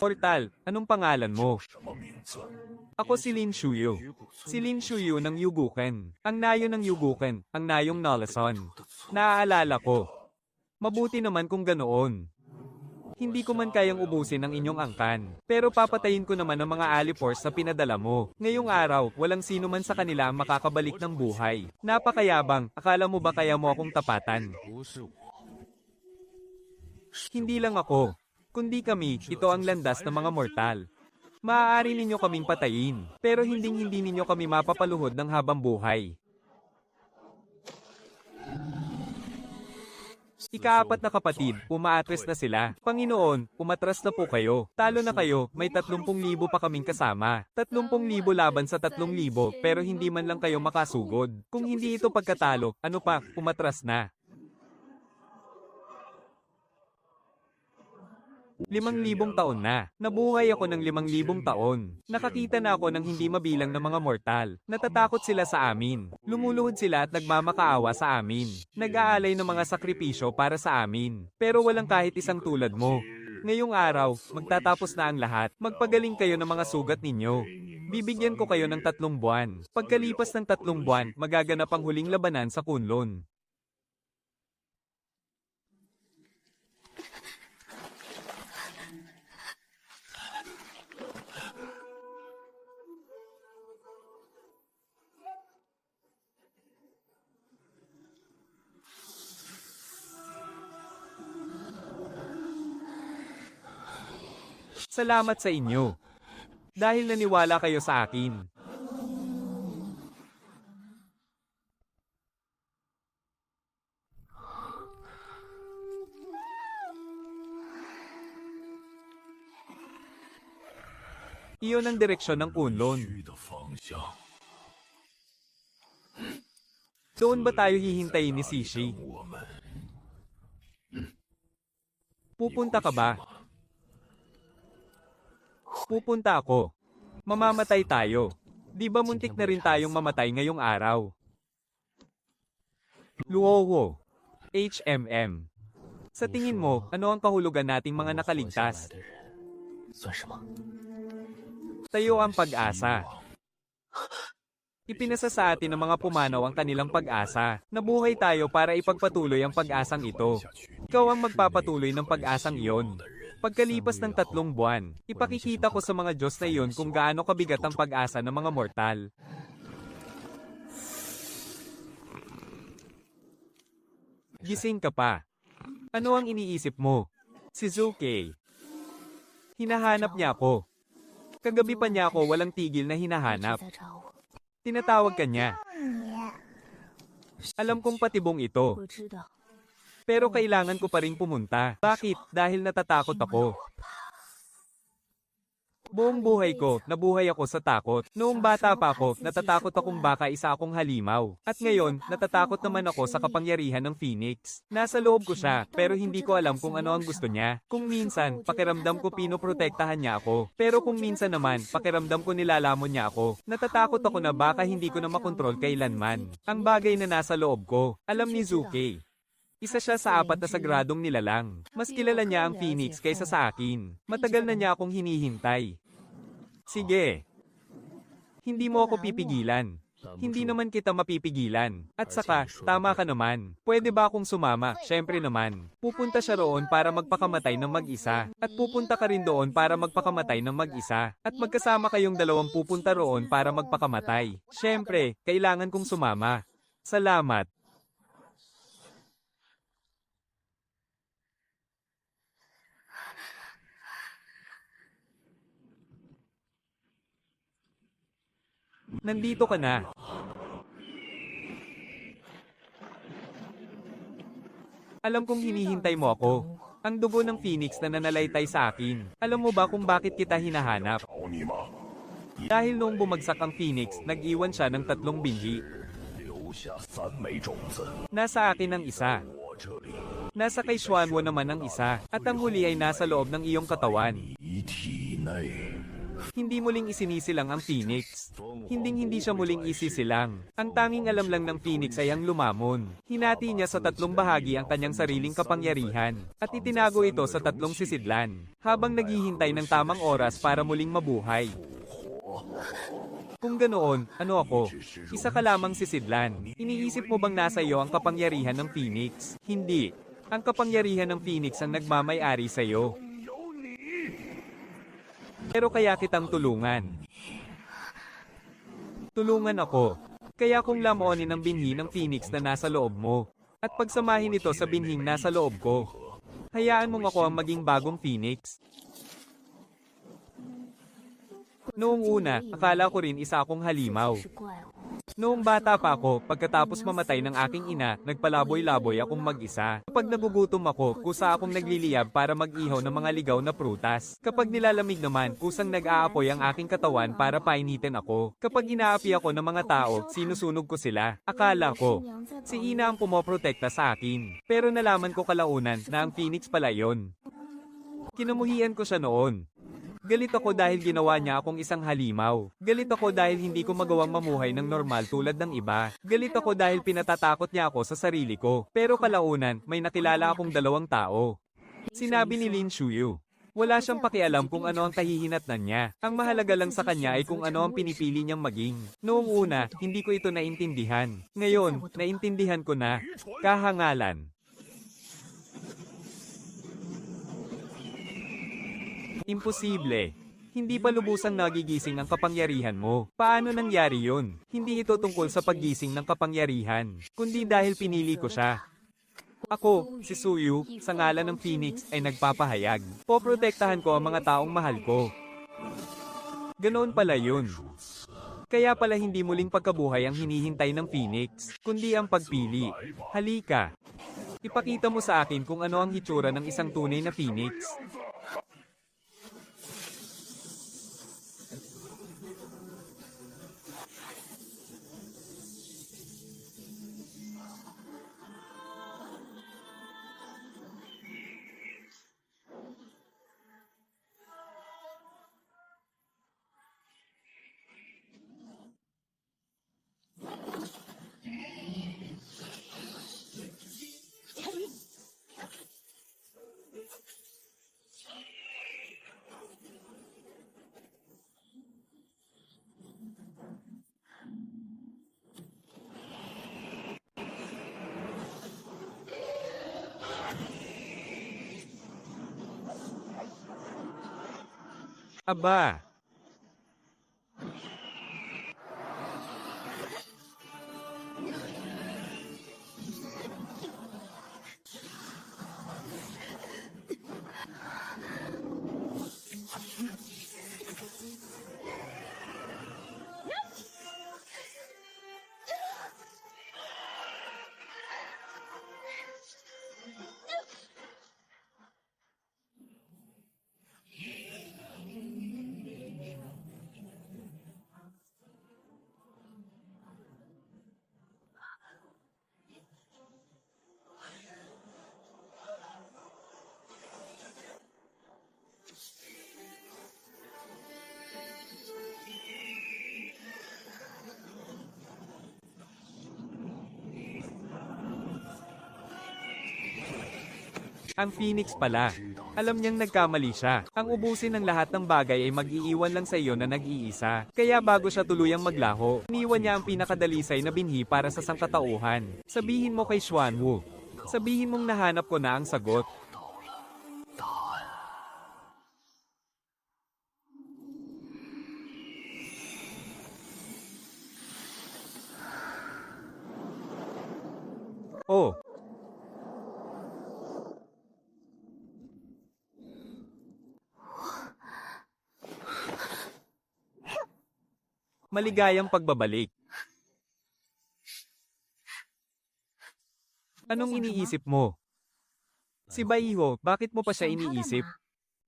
Portal, anong pangalan mo? Ako si Lin Shuyu. Si Lin Shuyu ng Yuguken. Ang nayo ng Yuguken, ang nayong Nalason. Naaalala ko. Mabuti naman kung ganoon. Hindi ko man kayang ubusin ang inyong angkan. Pero papatayin ko naman ang mga Alipors sa pinadala mo. Ngayong araw, walang sino man sa kanila ang makakabalik ng buhay. Napakayabang, akala mo ba kaya mo akong tapatan? Hindi lang ako. Kundi kami, ito ang landas ng mga mortal. Maaari ninyo kaming patayin, pero hindi ninyo kami mapapaluhod ng habang buhay. Ika-4 na kapatid, umaatres na sila. Panginoon, umatras na po kayo. Talo na kayo, may 30,000 pa kaming kasama. 30,000 laban sa 3,000, pero hindi man lang kayo makasugod. Kung hindi ito pagkatalo, ano pa, umatras na. 5,000 taon na. Nabuhay ako ng 5,000 taon. Nakakita na ako ng hindi mabilang na mga mortal. Natatakot sila sa amin. Lumuluhod sila at nagmamakaawa sa amin. Nag-aalay ng mga sakripisyo para sa amin. Pero walang kahit isang tulad mo. Ngayong araw, magtatapos na ang lahat. Magpagaling kayo ng mga sugat ninyo. Bibigyan ko kayo ng 3 buwan. Pagkalipas ng 3 buwan, magaganap ang huling labanan sa Kunlun. Salamat sa inyo. Dahil naniwala kayo sa akin. Iyon ang direksyon ng Kunlun. Doon ba tayo hihintayin ni Sishi? Pupunta ka ba? Pupunta ako. Mamamatay tayo. Di ba muntik na rin tayong mamatay ngayong araw? Luowo. HMM. Sa tingin mo, ano ang kahulugan nating mga nakaligtas? Tayo ang pag-asa. Ipinasa sa atin ng mga pumanaw ang kanilang pag-asa. Nabuhay tayo para ipagpatuloy ang pag-asang ito. Ikaw ang magpapatuloy ng pag-asang iyon. Pagkalipas ng 3 buwan, ipakikita ko sa mga Diyos na iyon kung gaano kabigat ang pag-asa ng mga mortal. Gising ka pa. Ano ang iniisip mo? Si Zuke. Hinahanap niya ako. Kagabi pa niya ako walang tigil na hinahanap. Tinatawag ka niya. Alam kong patibong ito. Pero kailangan ko pa rin pumunta. Bakit? Dahil natatakot ako. Buong buhay ko, nabuhay ako sa takot. Noong bata pa ako, natatakot akong baka isa akong halimaw. At ngayon, natatakot naman ako sa kapangyarihan ng Phoenix. Nasa loob ko siya, pero hindi ko alam kung ano ang gusto niya. Kung minsan, pakiramdam ko pinoprotektahan niya ako. Pero kung minsan naman, pakiramdam ko nilalamon niya ako. Natatakot ako na baka hindi ko na makontrol kailanman. Ang bagay na nasa loob ko, alam ni Zuke. Isa siya sa 4 na sagradong nilalang. Mas kilala niya ang Phoenix kaysa sa akin. Matagal na niya akong hinihintay. Sige. Hindi mo ako pipigilan. Hindi naman kita mapipigilan. At saka, tama ka naman. Pwede ba akong sumama? Syempre naman. Pupunta siya roon para magpakamatay ng mag-isa. At pupunta ka rin doon para magpakamatay ng mag-isa. At magkasama kayong dalawang pupunta roon para magpakamatay. Syempre, kailangan kong sumama. Salamat. Nandito ka na. Alam kong hinihintay mo ako. Ang dugo ng Phoenix na nanalaitay sa akin. Alam mo ba kung bakit kita hinahanap? Dahil noong bumagsak ang Phoenix, nag-iwan siya ng 3 binhi. Nasa akin ang isa. Nasa kay Xuanwo naman ang isa. At ang huli ay nasa loob ng iyong katawan. Hindi muling isinisilang ang Phoenix. Hinding-hindi siya muling isisilang. Ang tanging alam lang ng Phoenix ay ang lumamon. Hinati niya sa 3 bahagi ang kanyang sariling kapangyarihan. At itinago ito sa 3 sisidlan. Habang naghihintay ng tamang oras para muling mabuhay. Kung ganoon, ano ako? Isa ka lamang sisidlan. Iniisip mo bang nasa iyo ang kapangyarihan ng Phoenix? Hindi. Ang kapangyarihan ng Phoenix ang nagmamay-ari sa iyo. Pero kaya kitang tulungan. Tulungan ako. Kaya kung lamoonin ang binhi ng Phoenix na nasa loob mo. At pagsamahin ito sa binhing nasa loob ko. Hayaan mong ako ang maging bagong Phoenix. Noong una, akala ko rin isa akong halimaw. Noong bata pa ako, pagkatapos mamatay ng aking ina, nagpalaboy-laboy akong mag-isa. Kapag nagugutom ako, kusa akong nagliliyab para mag-ihaw ng mga ligaw na prutas. Kapag nilalamig naman, kusang nag-aapoy ang aking katawan para painitin ako. Kapag inaapi ako ng mga tao, sinusunog ko sila. Akala ko, si ina ang pumoprotekta sa akin. Pero nalaman ko kalaunan na ang Phoenix pala yon. Kinamuhian ko siya noon. Galit ako dahil ginawa niya akong isang halimaw. Galit ako dahil hindi ko magawang mamuhay ng normal tulad ng iba. Galit ako dahil pinatatakot niya ako sa sarili ko. Pero kalaunan, may nakilala akong 2 tao. Sinabi ni Lin Shuyu. Wala siyang pakialam kung ano ang kahihinatnan niya. Ang mahalaga lang sa kanya ay kung ano ang pinipili niyang maging. Noong una, hindi ko ito naintindihan. Ngayon, naintindihan ko na. Kahangalan. Imposible. Hindi pa lubusang nagigising ang kapangyarihan mo. Paano nangyari yun? Hindi ito tungkol sa paggising ng kapangyarihan, kundi dahil pinili ko siya. Ako, si Suyu, sa ngalan ng Phoenix ay nagpapahayag. Poprotektahan ko ang mga taong mahal ko. Ganoon pala yun. Kaya pala hindi muling pagkabuhay ang hinihintay ng Phoenix, kundi ang pagpili. Halika. Ipakita mo sa akin kung ano ang hitsura ng isang tunay na Phoenix. Aba! Ang Phoenix pala. Alam niyang nagkamali siya. Ang ubusin ng lahat ng bagay ay mag-iiwan lang sa iyo na nag-iisa. Kaya bago siya tuluyang maglaho, iniwan niya ang pinakadalisay na binhi para sa sangkatauhan. Sabihin mo kay Xuanwu. Sabihin mong nahanap ko na ang sagot. Oh. Maligayang pagbabalik. Anong iniisip mo? Si Baiho, bakit mo pa siya iniisip?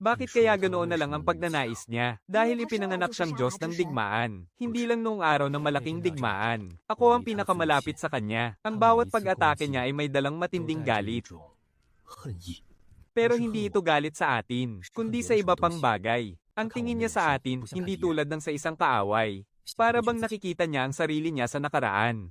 Bakit kaya ganoon na lang ang pagnanais niya? Dahil ipinanganak siyang Diyos ng digmaan. Hindi lang noong araw ng malaking digmaan. Ako ang pinakamalapit sa kanya. Ang bawat pag-atake niya ay may dalang matinding galit. Pero hindi ito galit sa atin, kundi sa iba pang bagay. Ang tingin niya sa atin, hindi tulad ng sa isang kaaway. Para bang nakikita niya ang sarili niya sa nakaraan.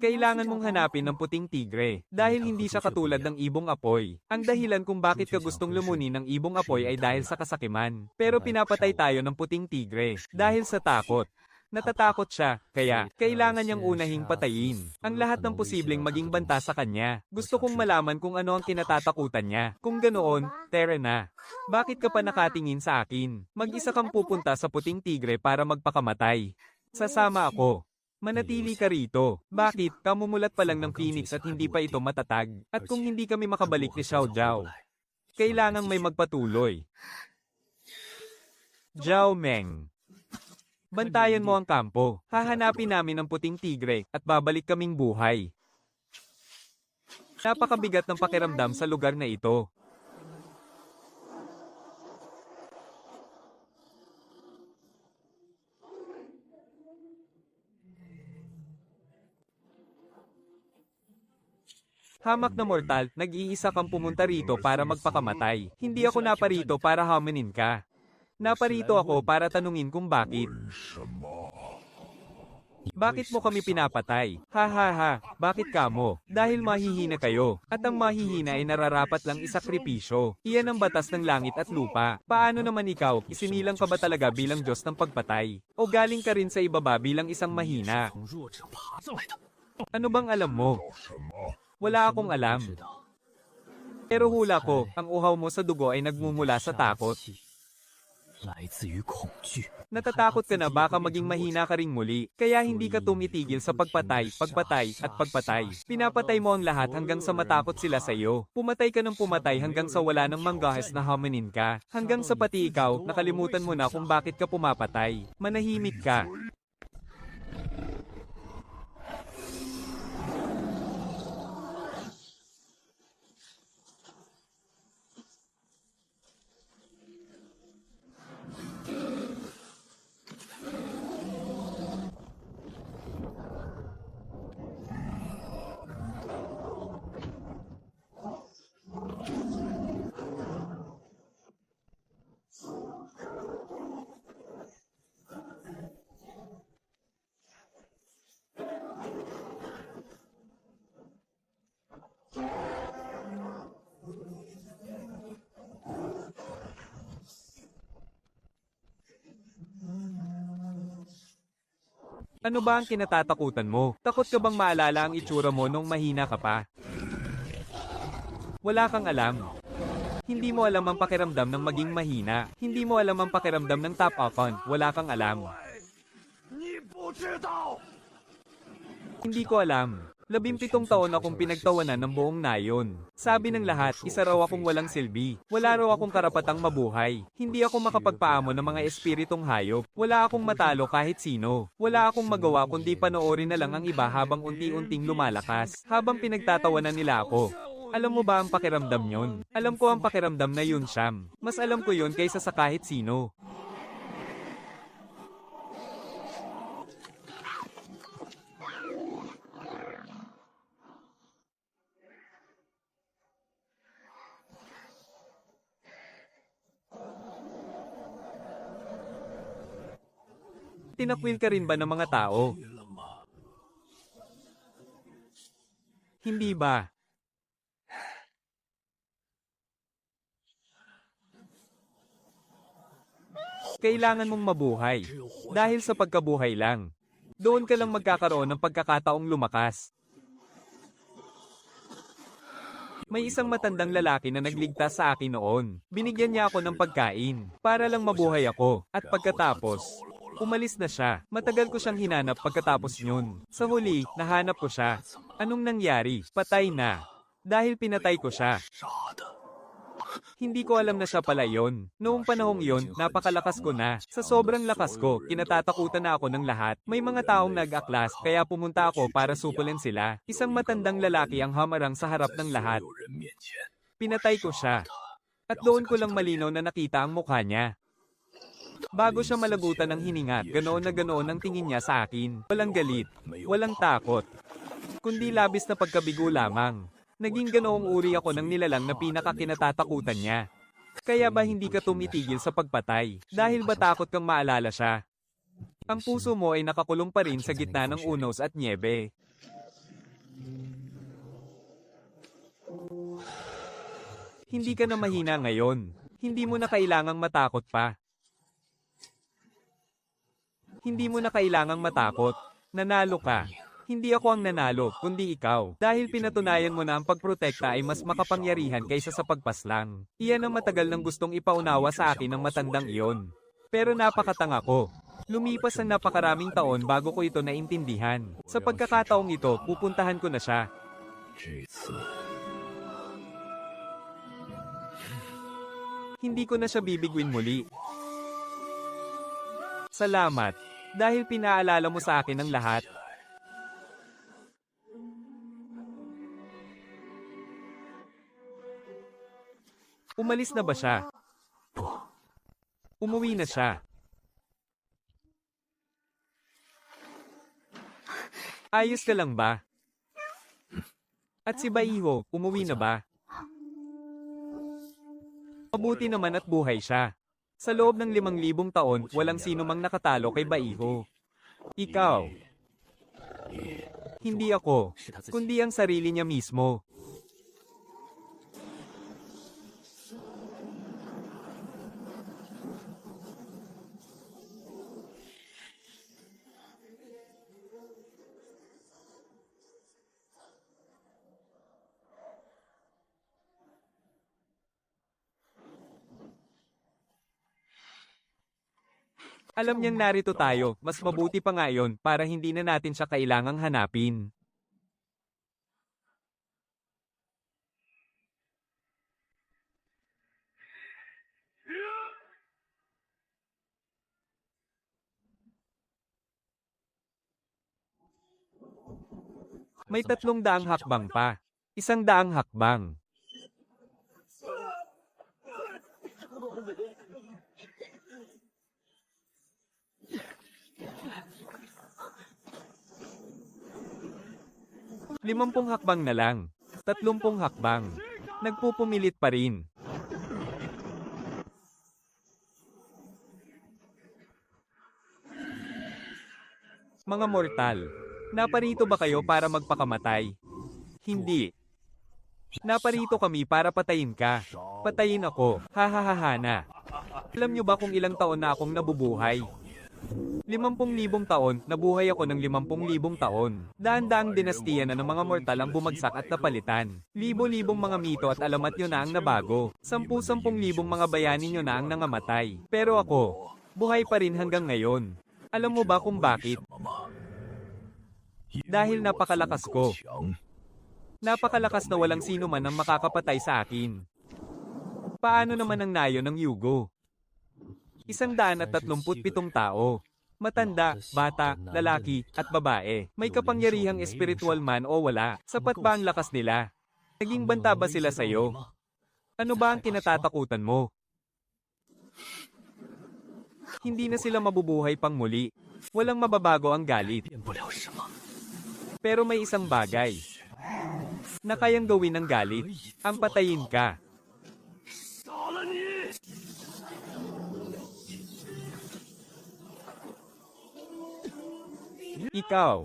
Kailangan mong hanapin ng puting tigre, dahil hindi siya katulad ng ibong apoy. Ang dahilan kung bakit ka gustong lumunin ng ibong apoy ay dahil sa kasakiman. Pero pinapatay tayo ng puting tigre, dahil sa takot. Natatakot siya, kaya kailangan niyang unahing patayin ang lahat ng posibleng maging banta sa kanya. Gusto kong malaman kung ano ang kinatatakutan niya. Kung ganoon, tara na. Bakit ka pa nakatingin sa akin? Mag-isa kang pupunta sa puting tigre para magpakamatay. Sasama ako. Manatili ka rito. Bakit? Kamumulat pa lang ng Phoenix at hindi pa ito matatag. At kung hindi kami makabalik ni Xiao Zhao, kailangang may magpatuloy. Zhao Meng. Bantayan mo ang kampo. Hahanapin namin ang puting tigre at babalik kaming buhay. Napakabigat ng pakiramdam sa lugar na ito. Hamak na mortal, nag-iisa kang pumunta rito para magpakamatay. Hindi ako naparito para haminin ka. Naparito ako para tanungin kung bakit. Bakit mo kami pinapatay? Ha ha ha, bakit kamo? Dahil mahihina kayo. At ang mahihina ay nararapat lang isakripisyo. Iyan ang batas ng langit at lupa. Paano naman ikaw, isinilang ka ba talaga bilang Diyos ng pagpatay? O galing ka rin sa ibaba bilang isang mahina? Ano bang alam mo? Wala akong alam. Pero hula ko, ang uhaw mo sa dugo ay nagmumula sa takot. Natatakot ka na baka maging mahina ka ring muli, kaya hindi ka tumitigil sa pagpatay, at pagpatay. Pinapatay mo ang lahat hanggang sa matakot sila sa iyo. Pumatay ka ng pumatay hanggang sa wala nang manggahas na haminin ka. Hanggang sa pati ikaw, nakalimutan mo na kung bakit ka pumapatay. Manahimik ka. Ano ba ang kinatatakutan mo? Takot ka bang maalala ang itsura mo nung mahina ka pa? Wala kang alam. Hindi mo alam ang pakiramdam ng maging mahina. Hindi mo alam ang pakiramdam ng top offan. Wala kang alam. Hindi ko alam. 17 taon akong pinagtawanan ng buong nayon. Sabi ng lahat, isa raw akong walang silbi. Wala raw akong karapatang mabuhay. Hindi ako makapagpaamo ng mga espiritong hayop. Wala akong matalo kahit sino. Wala akong magawa kundi panoorin na lang ang iba habang unti-unting lumalakas. Habang pinagtatawanan nila ako. Alam mo ba ang pakiramdam yon? Alam ko ang pakiramdam na yun, Sham. Mas alam ko yun kaysa sa kahit sino. Tinakwil ka rin ba ng mga tao? Hindi ba? Kailangan mong mabuhay. Dahil sa pagkabuhay lang. Doon ka lang magkakaroon ng pagkakataong lumakas. May isang matandang lalaki na nagligtas sa akin noon. Binigyan niya ako ng pagkain, para lang mabuhay ako. At pagkatapos, umalis na siya. Matagal ko siyang hinanap pagkatapos yun. Sa huli, nahanap ko siya. Anong nangyari? Patay na. Dahil pinatay ko siya. Hindi ko alam na siya pala yon. Noong panahong yon, napakalakas ko na. Sa sobrang lakas ko, kinatatakutan na ako ng lahat. May mga taong nag-aklas, kaya pumunta ako para supulin sila. Isang matandang lalaki ang hamarang sa harap ng lahat. Pinatay ko siya. At doon ko lang malinaw na nakita ang mukha niya. Bago siya malagutan ng hininga, ganoon ang tingin niya sa akin. Walang galit, walang takot, kundi labis na pagkabigo lamang. Naging ganoong uri ako ng nilalang na pinakakinatatakutan niya. Kaya ba hindi ka tumitigil sa pagpatay? Dahil ba takot kang maalala siya? Ang puso mo ay nakakulong pa rin sa gitna ng unos at nyebe. Hindi ka na mahina ngayon. Hindi mo na kailangang matakot pa. Hindi mo na kailangang matakot. Nanalo ka. Hindi ako ang nanalo, kundi ikaw. Dahil pinatunayan mo na ang pagprotekta ay mas makapangyarihan kaysa sa pagpaslang. Iyan ang matagal nang gustong ipaunawa sa akin ng matandang iyon. Pero napakatanga ko. Lumipas ang napakaraming taon bago ko ito naintindihan. Sa pagkakataong ito, pupuntahan ko na siya. Hindi ko na siya bibigwin muli. Salamat. Dahil pinaalala mo sa akin ang lahat. Umalis na ba siya? Umuwi na siya. Ayos ka lang ba? At si Baiho, umuwi na ba? Mabuti naman at buhay siya. Sa loob ng 5,000 taon, walang sino mang nakatalo kay Baiho. Ikaw. Hindi ako, kundi ang sarili niya mismo. Alam niyang narito tayo, mas mabuti pa nga yun, para hindi na natin siya kailangang hanapin. May 300 hakbang pa. 100 hakbang. Limampung hakbang na lang. 30 hakbang. Nagpupumilit pa rin. Mga mortal, naparito ba kayo para magpakamatay? Hindi. Naparito kami para patayin ka. Patayin ako. Hahaha na. Alam niyo ba kung ilang taon na akong nabubuhay? 50,000 taon, nabuhay ako ng 50,000 taon. Daan-daang dinastiya na ng mga mortal ang bumagsak at napalitan. Libo-libong mga mito at alamat nyo na ang nabago. 10,000 mga bayani nyo na ang nangamatay. Pero ako, buhay pa rin hanggang ngayon. Alam mo ba kung bakit? Dahil napakalakas ko. Napakalakas na walang sino man ang makakapatay sa akin. Paano naman ang nayo ng Yugo? 137 tao. Matanda, bata, lalaki, at babae. May kapangyarihang espiritual man o wala. Sapat ba ang lakas nila? Naging banta ba sila sa'yo? Ano ba ang kinatatakutan mo? Hindi na sila mabubuhay pang muli. Walang mababago ang galit. Pero may isang bagay na kayang gawin ng galit. Ang patayin ka. Ikaw.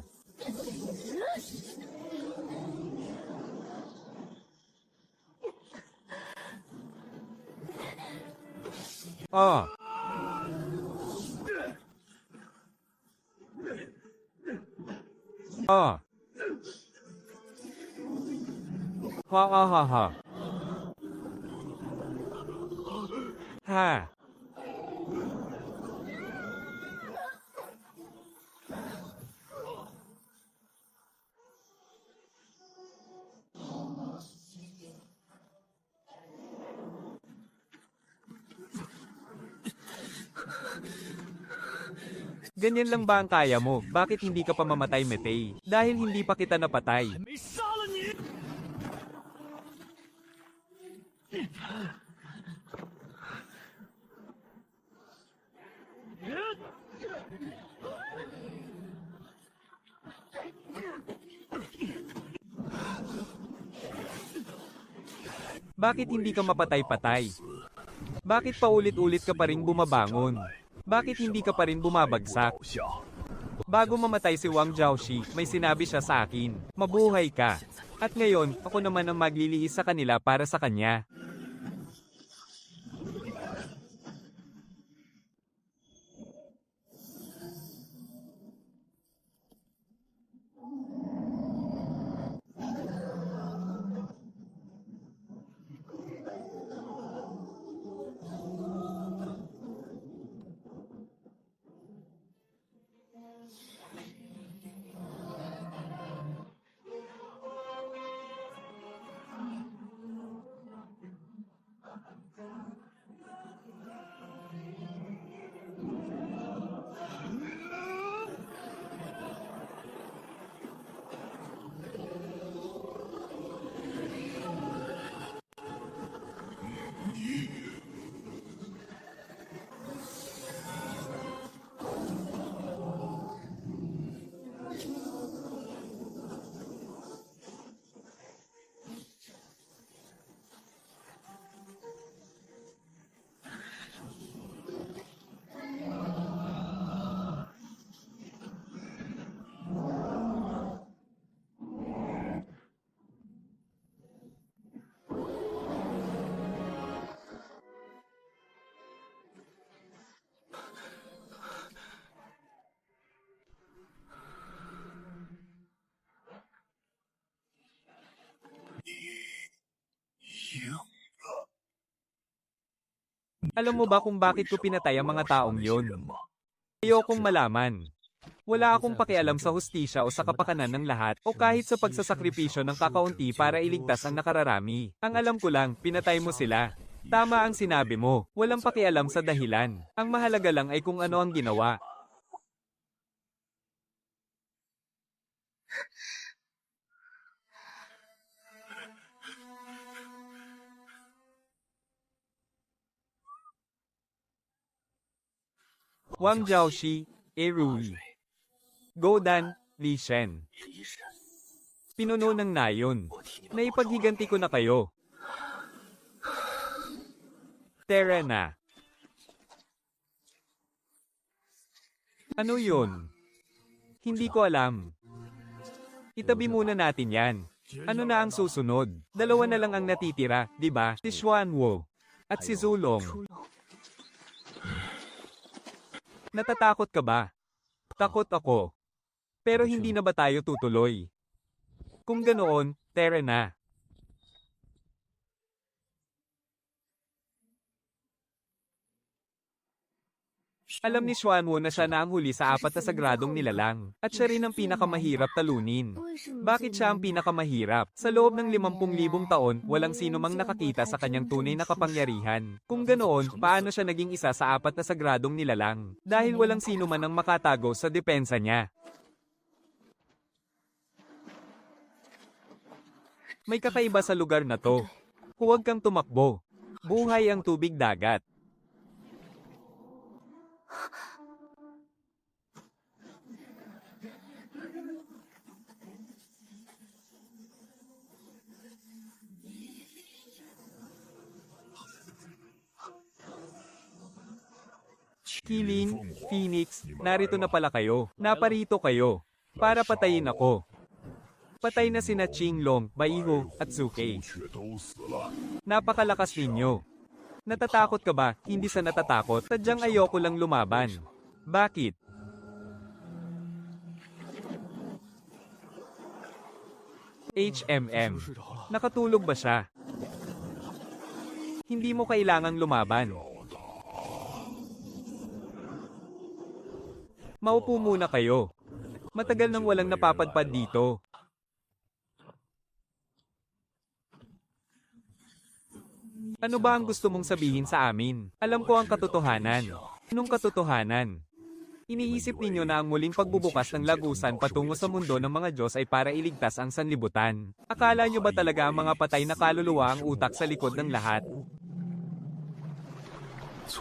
Oh. Ah. Ha ha ha ha. Ha. Ganyan lang ba ang kaya mo? Bakit hindi ka pa mamatay, Metei? Dahil hindi pa kita napatay. Bakit hindi ka mapatay-patay? Bakit paulit-ulit ka pa rin bumabangon? Bakit hindi ka pa rin bumabagsak? Bago mamatay si Wang Jiaoxi, may sinabi siya sa akin, mabuhay ka. At ngayon, ako naman ang magliliis sa kanila para sa kanya. Alam mo ba kung bakit ko pinatay ang mga taong yon? Ayokong malaman. Wala akong pakialam sa hustisya o sa kapakanan ng lahat o kahit sa pagsasakripisyo ng kakaunti para iligtas ang nakararami. Ang alam ko lang, pinatay mo sila. Tama ang sinabi mo, walang pakialam sa dahilan. Ang mahalaga lang ay kung ano ang ginawa. Wang Jiaoxi, Erui. Godan, Li Shen. Pinuno ng nayon. Naipaghiganti ko na kayo. Tara na. Ano yun? Hindi ko alam. Itabi muna natin yan. Ano na ang susunod? Dalawa na lang ang natitira, di ba? Si Xuanwo at si Zulong. Natatakot ka ba? Takot ako. Pero hindi na ba tayo tutuloy? Kung ganoon, tara na. Alam ni Xuanwo na siya na ang huli sa apat na sagradong nilalang, at siya rin ang pinakamahirap talunin. Bakit siya ang pinakamahirap? Sa loob ng 50,000 taon, walang sino mang nakakita sa kanyang tunay na kapangyarihan. Kung ganoon, paano siya naging isa sa apat na sagradong nilalang? Dahil walang sino man ang makatago sa depensa niya. May kakaiba sa lugar na to. Huwag kang tumakbo. Buhay ang tubig dagat. Kilin, Phoenix, narito na pala kayo. Naparito kayo. Para patayin ako. Patay na sina Qinglong, Baiho, at Zuke. Napakalakas ninyo. Natatakot ka ba? Hindi sa natatakot. Sadyang ayoko lang lumaban. Bakit? Nakatulog ba siya? Hindi mo kailangang lumaban. Maupo muna kayo. Matagal nang walang napapadpad dito. Ano ba ang gusto mong sabihin sa amin? Alam ko ang katotohanan. Anong katotohanan? Iniisip ninyo na ang muling pagbubukas ng lagusan patungo sa mundo ng mga Diyos ay para iligtas ang sanlibutan. Akala nyo ba talaga ang mga patay na kaluluwa ang utak sa likod ng lahat?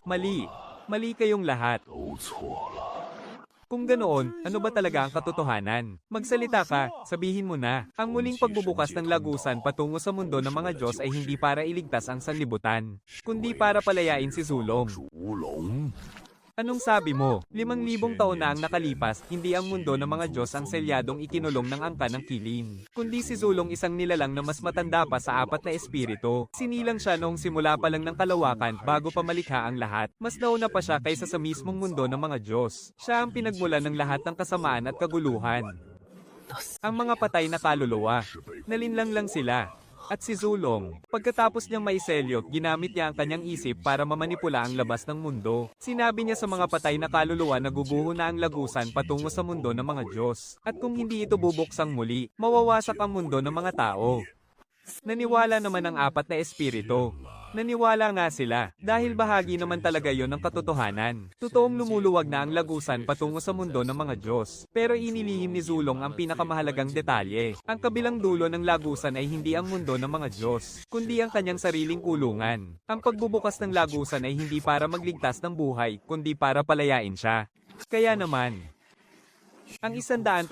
Mali. Mali kayong lahat. Kung ganoon, ano ba talaga ang katotohanan? Magsalita ka, sabihin mo na. Ang muling pagbubukas ng lagusan patungo sa mundo ng mga Diyos ay hindi para iligtas ang sanlibutan, kundi para palayain si Zulong. Anong sabi mo? 5,000 taon na ang nakalipas, hindi ang mundo ng mga Diyos ang selyadong ikinulong ng angka ng kilin, kundi si Zulong isang nilalang na mas matanda pa sa 4 na espiritu. Sinilang siya noong simula pa lang ng kalawakan bago pa malikha ang lahat. Mas nauna pa siya kaysa sa mismong mundo ng mga Diyos. Siya ang pinagmulan ng lahat ng kasamaan at kaguluhan. Ang mga patay na kaluluwa, nalinlang lang sila. At si Zulong, pagkatapos niyang maiselyo, ginamit niya ang kanyang isip para mamanipula ang labas ng mundo. Sinabi niya sa mga patay na kaluluwa na guguho na ang lagusan patungo sa mundo ng mga Diyos. At kung hindi ito bubuksang muli, mawawasak ang mundo ng mga tao. Naniwala naman ang 4 na espiritu. Naniwala nga sila, dahil bahagi naman talaga yon ng katotohanan. Totoong lumuluwag na ang lagusan patungo sa mundo ng mga Diyos. Pero inilihim ni Zulong ang pinakamahalagang detalye. Ang kabilang dulo ng lagusan ay hindi ang mundo ng mga Diyos, kundi ang kanyang sariling kulungan. Ang pagbubukas ng lagusan ay hindi para magligtas ng buhay, kundi para palayain siya. Kaya naman, ang 137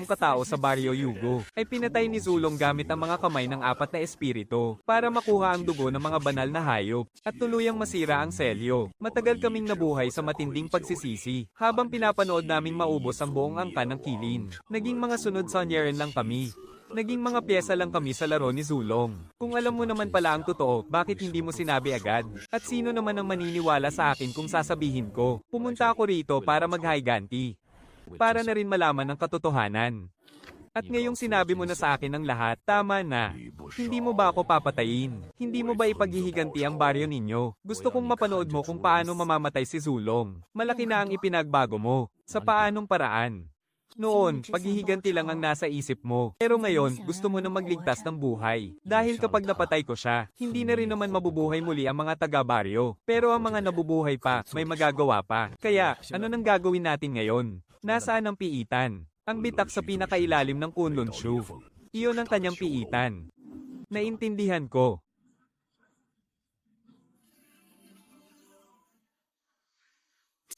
katao sa Baryo Yugo ay pinatay ni Zulong gamit ang mga kamay ng 4 na espiritu para makuha ang dugo ng mga banal na hayop at tuluyang masira ang selyo. Matagal kaming nabuhay sa matinding pagsisisi habang pinapanood naming maubos ang buong angka ng kilin. Naging mga sunod sa Nyeren lang kami. Naging mga pyesa lang kami sa laro ni Zulong. Kung alam mo naman pala ang totoo, bakit hindi mo sinabi agad? At sino naman ang maniniwala sa akin kung sasabihin ko? Pumunta ako rito para mag-higanti. Para na rin malaman ang katotohanan. At ngayong sinabi mo na sa akin ang lahat, tama na. Hindi mo ba ako papatayin? Hindi mo ba ipaghihiganti ang baryo ninyo? Gusto kong mapanood mo kung paano mamamatay si Zulong. Malaki na ang ipinagbago mo. Sa paanong paraan? Noon, paghihiganti lang ang nasa isip mo. Pero ngayon, gusto mo na magligtas ng buhay. Dahil kapag napatay ko siya, hindi na rin naman mabubuhay muli ang mga taga-baryo. Pero ang mga nabubuhay pa, may magagawa pa. Kaya, ano nang gagawin natin ngayon? Nasaan ang piitan? Ang bitak sa pinakailalim ng Kunlun Shu. Iyon ang kanyang piitan. Naintindihan ko.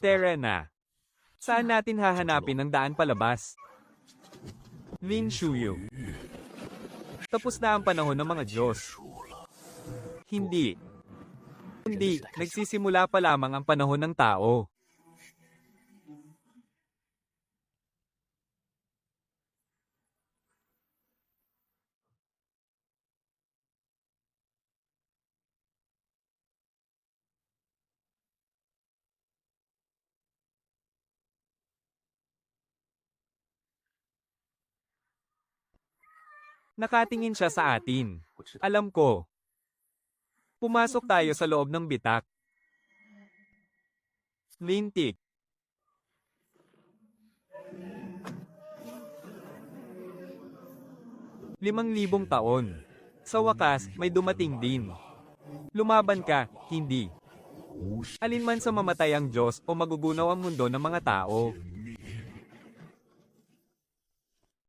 Tara na. Saan natin hahanapin ang daan palabas? Lin Shuyu. Tapos na ang panahon ng mga Diyos. Hindi. Hindi, nagsisimula pa lamang ang panahon ng tao. Nakatingin siya sa atin. Alam ko. Pumasok tayo sa loob ng bitak. Lintik. 5,000 taon. Sa wakas, may dumating din. Lumaban ka, hindi. Alinman sa mamatay ang Diyos o magugunaw ang mundo ng mga tao.